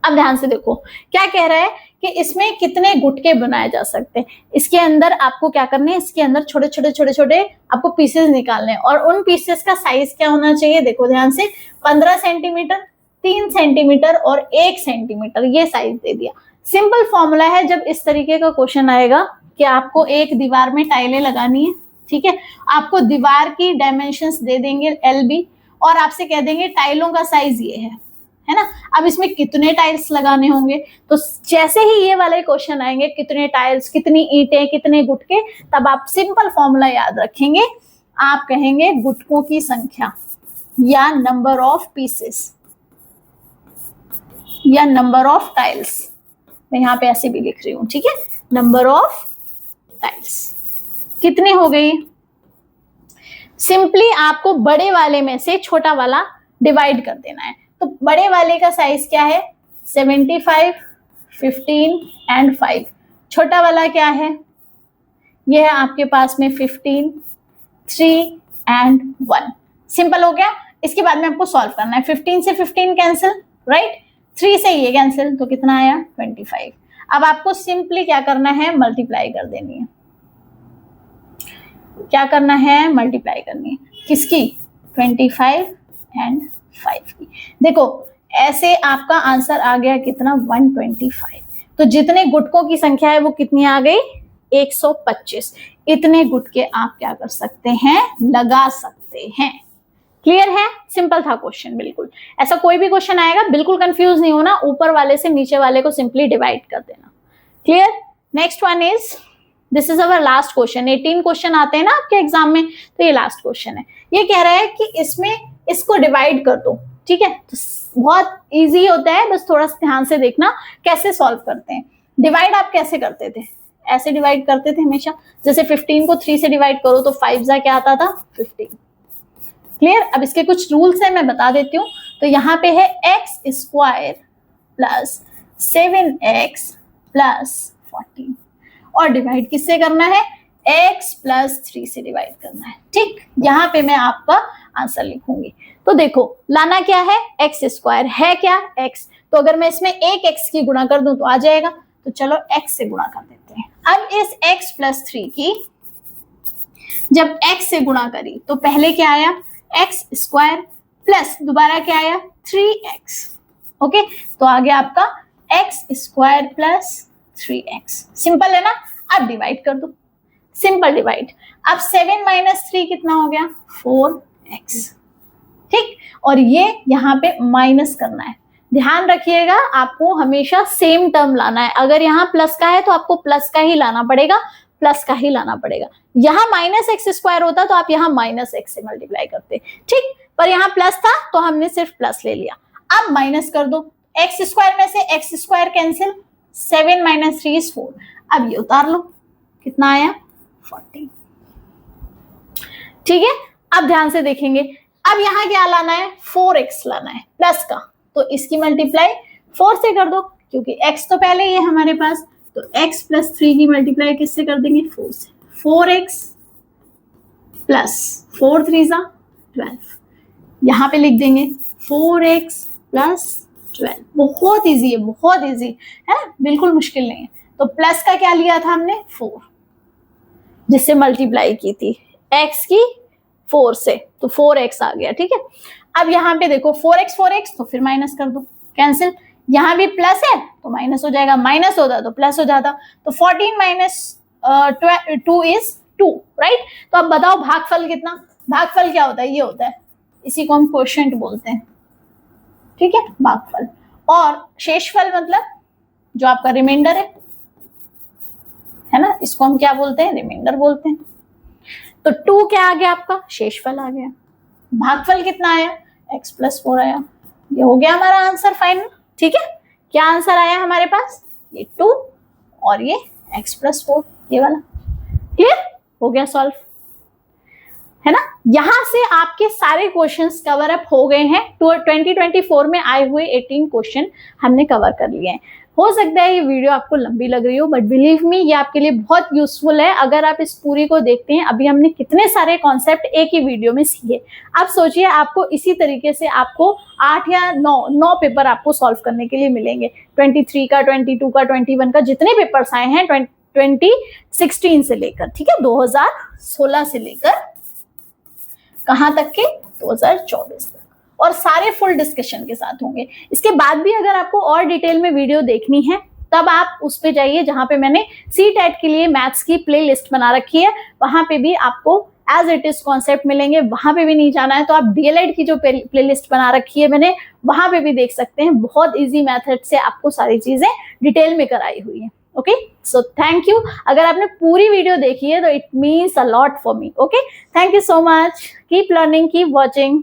अब ध्यान से देखो क्या कह रहा है कि इसमें कितने गुटके बनाए जा सकते हैं। इसके अंदर आपको क्या करना है? इसके अंदर छोटे छोटे छोटे छोटे आपको पीसेस निकालने हैं और उन पीसेस का साइज क्या होना चाहिए? देखो ध्यान से, 15 सेंटीमीटर, 3 सेंटीमीटर और 1 सेंटीमीटर, ये साइज दे दिया। सिंपल फॉर्मूला है जब इस तरीके का क्वेश्चन आएगा कि आपको एक दीवार में टाइलें लगानी है, ठीक है, आपको दीवार की डायमेंशंस दे देंगे LB और आपसे कह देंगे टाइलों का साइज ये है ना। अब इसमें कितने टाइल्स लगाने होंगे, तो जैसे ही ये वाले क्वेश्चन आएंगे कितने टाइल्स, कितनी ईंटें, कितने गुटके, तब आप सिंपल फॉर्मूला याद रखेंगे। आप कहेंगे गुटकों की संख्या या नंबर ऑफ पीसेस या नंबर ऑफ टाइल्स, मैं यहाँ पे ऐसे भी लिख रही हूँ, ठीक है, नंबर ऑफ टाइल्स कितने हो गई। सिंपली आपको बड़े वाले में से छोटा वाला डिवाइड कर देना है। तो बड़े वाले का साइज क्या है? 75, 15 एंड 5। छोटा वाला क्या है? यह है आपके पास में 15, 3 एंड 1। सिंपल हो गया। इसके बाद में आपको सॉल्व करना है। 15 से 15 कैंसिल, राइट, 3 से ये कैंसिल, तो कितना आया? 25। अब आपको सिंपली क्या करना है? मल्टीप्लाई कर देनी है। क्या करना है? मल्टीप्लाई करनी है। किसकी? 25 एंड 5 की। देखो ऐसे आपका आंसर आ गया कितना? 125। तो जितने गुटकों की संख्या है वो कितनी आ गई? 125। इतने गुटके आप क्या कर सकते हैं? लगा सकते हैं। क्लियर है? सिंपल था क्वेश्चन, बिल्कुल। ऐसा कोई भी क्वेश्चन आएगा बिल्कुल कंफ्यूज नहीं होना, ऊपर वाले से नीचे वाले को सिंपली डिवाइड कर देना। Clear? Next one is, this is our last question. 18 question आते हैं ना आपके एग्जाम में, तो ये लास्ट क्वेश्चन है। ये कह रहा है कि इसमें इसको डिवाइड कर दो, ठीक है। तो बहुत इजी होता है, बस थोड़ा सा ध्यान से देखना कैसे सॉल्व करते हैं। डिवाइड आप कैसे करते थे? ऐसे डिवाइड करते थे हमेशा। जैसे 15 को 3 से डिवाइड करो तो 5 जा क्या आता था? 15। क्लियर? अब इसके कुछ रूल्स है, मैं बता देती हूँ। तो यहाँ पे है x² प्लस 7x प्लस 14 और डिवाइड किससे करना है? x प्लस 3 से डिवाइड करना है। ठीक, यहाँ पे मैं आपका आंसर लिखूंगी। तो देखो लाना क्या है? x² है क्या? x। तो अगर मैं इसमें एक x की गुणा कर दूं तो आ जाएगा, तो चलो x से गुणा कर देते हैं। अब इस x प्लस 3 की जब x से गुणा करी तो पहले क्या आया? x² प्लस दोबारा क्या आया? 3x। ओके, तो आ गया आपका x² प्लस 3x। सिंपल है ना? अब डिवाइड कर दो, सिंपल डिवाइड। अब 7 माइनस 3 कितना हो गया? 4x। ठीक, और ये यहाँ पे माइनस करना है। ध्यान रखिएगा आपको हमेशा सेम टर्म लाना है। अगर यहाँ प्लस का है तो आपको प्लस का ही लाना पड़ेगा, प्लस का ही लाना पड़ेगा। यहाँ -x² होता तो आप यहाँ -x से मल्टीप्लाई करते, ठीक, पर यहाँ प्लस था तो हमने सिर्फ प्लस ले लिया। अब माइनस कर दो, x² में से x² कैंसिल, 7 माइनस 3 इज 4। अब ये उतार लो, कितना आया? 40। ठीक है, अब ध्यान से देखेंगे। अब यहाँ क्या लाना है? 4x लाना है प्लस का, तो इसकी मल्टीप्लाई 4 से कर दो, क्योंकि x तो पहले ही है हमारे पास। तो x प्लस 3 की मल्टीप्लाई किससे कर देंगे? 4 से। 4x प्लस 4 3 जा 12। यहाँ पे लिख देंगे 4x प्लस 12। बहुत इजी है, बहुत इजी है, बिल्कुल मुश्किल नहीं है। तो प्लस का क्या लिया था हमने? 4, जिससे मल्टीप्लाई की थी x की 4 से, तो 4x आ गया। ठीक है, अब यहाँ पे देखो 4x 4x, तो फिर माइनस कर दो, कैंसिल। यहाँ भी प्लस है तो माइनस हो जाएगा, माइनस होता तो प्लस हो जाता। तो 14 माइनस 2 इज 2, राइट। तो अब बताओ भागफल कितना, भागफल क्या होता है, ये होता है, इसी को हम क्वोशिएंट बोलते हैं, ठीक है, भागफल। और शेषफल मतलब जो आपका रिमाइंडर है ना, इसको हम क्या बोलते हैं, रिमाइंडर बोलते हैं। तो 2 क्या आ गया आपका, शेषफल आ गया। भागफल कितना आया, x + 4 आया। ये हो गया हमारा आंसर फाइनल, ठीक है। क्या आंसर आया हमारे पास, ये 2 और ये x + 4, ये वाला। क्लियर हो गया, सॉल्व, है ना। यहां से आपके सारे क्वेश्चंस कवर अप हो गए हैं। 2024 में आए हुए 18 क्वेश्चन हमने कवर कर लिए हैं। हो सकता है ये वीडियो आपको लंबी लग रही हो, बट बिलीव मी ये आपके लिए बहुत यूजफुल है अगर आप इस पूरी को देखते हैं। अभी हमने कितने सारे कॉन्सेप्ट एक ही वीडियो में सीखे। आप सोचिए आपको इसी तरीके से आपको 8 या 9 पेपर आपको सॉल्व करने के लिए मिलेंगे। 23 का, 22 का, 21 का, जितने पेपर्स आए हैं 2016 से लेकर, ठीक है, 2016 से लेकर कहां तक के, 2024 तक, और सारे फुल डिस्कशन के साथ होंगे। इसके बाद भी अगर आपको और डिटेल में वीडियो देखनी है तब आप उस पे जाइए जहां पे मैंने CTET के लिए मैथ्स की प्लेलिस्ट बना रखी है, वहां पे भी आपको एज इट इज कॉन्सेप्ट मिलेंगे। वहां पे भी नहीं जाना है तो आप DLED की जो प्लेलिस्ट बना रखी है मैंने, वहां पे भी देख सकते हैं। बहुत इजी मेथड से आपको सारी चीजें डिटेल में कराई हुई है। Okay, so thank you. अगर आपने पूरी वीडियो देखी है तो it means a lot for me. Okay, thank you so much, keep learning, keep watching.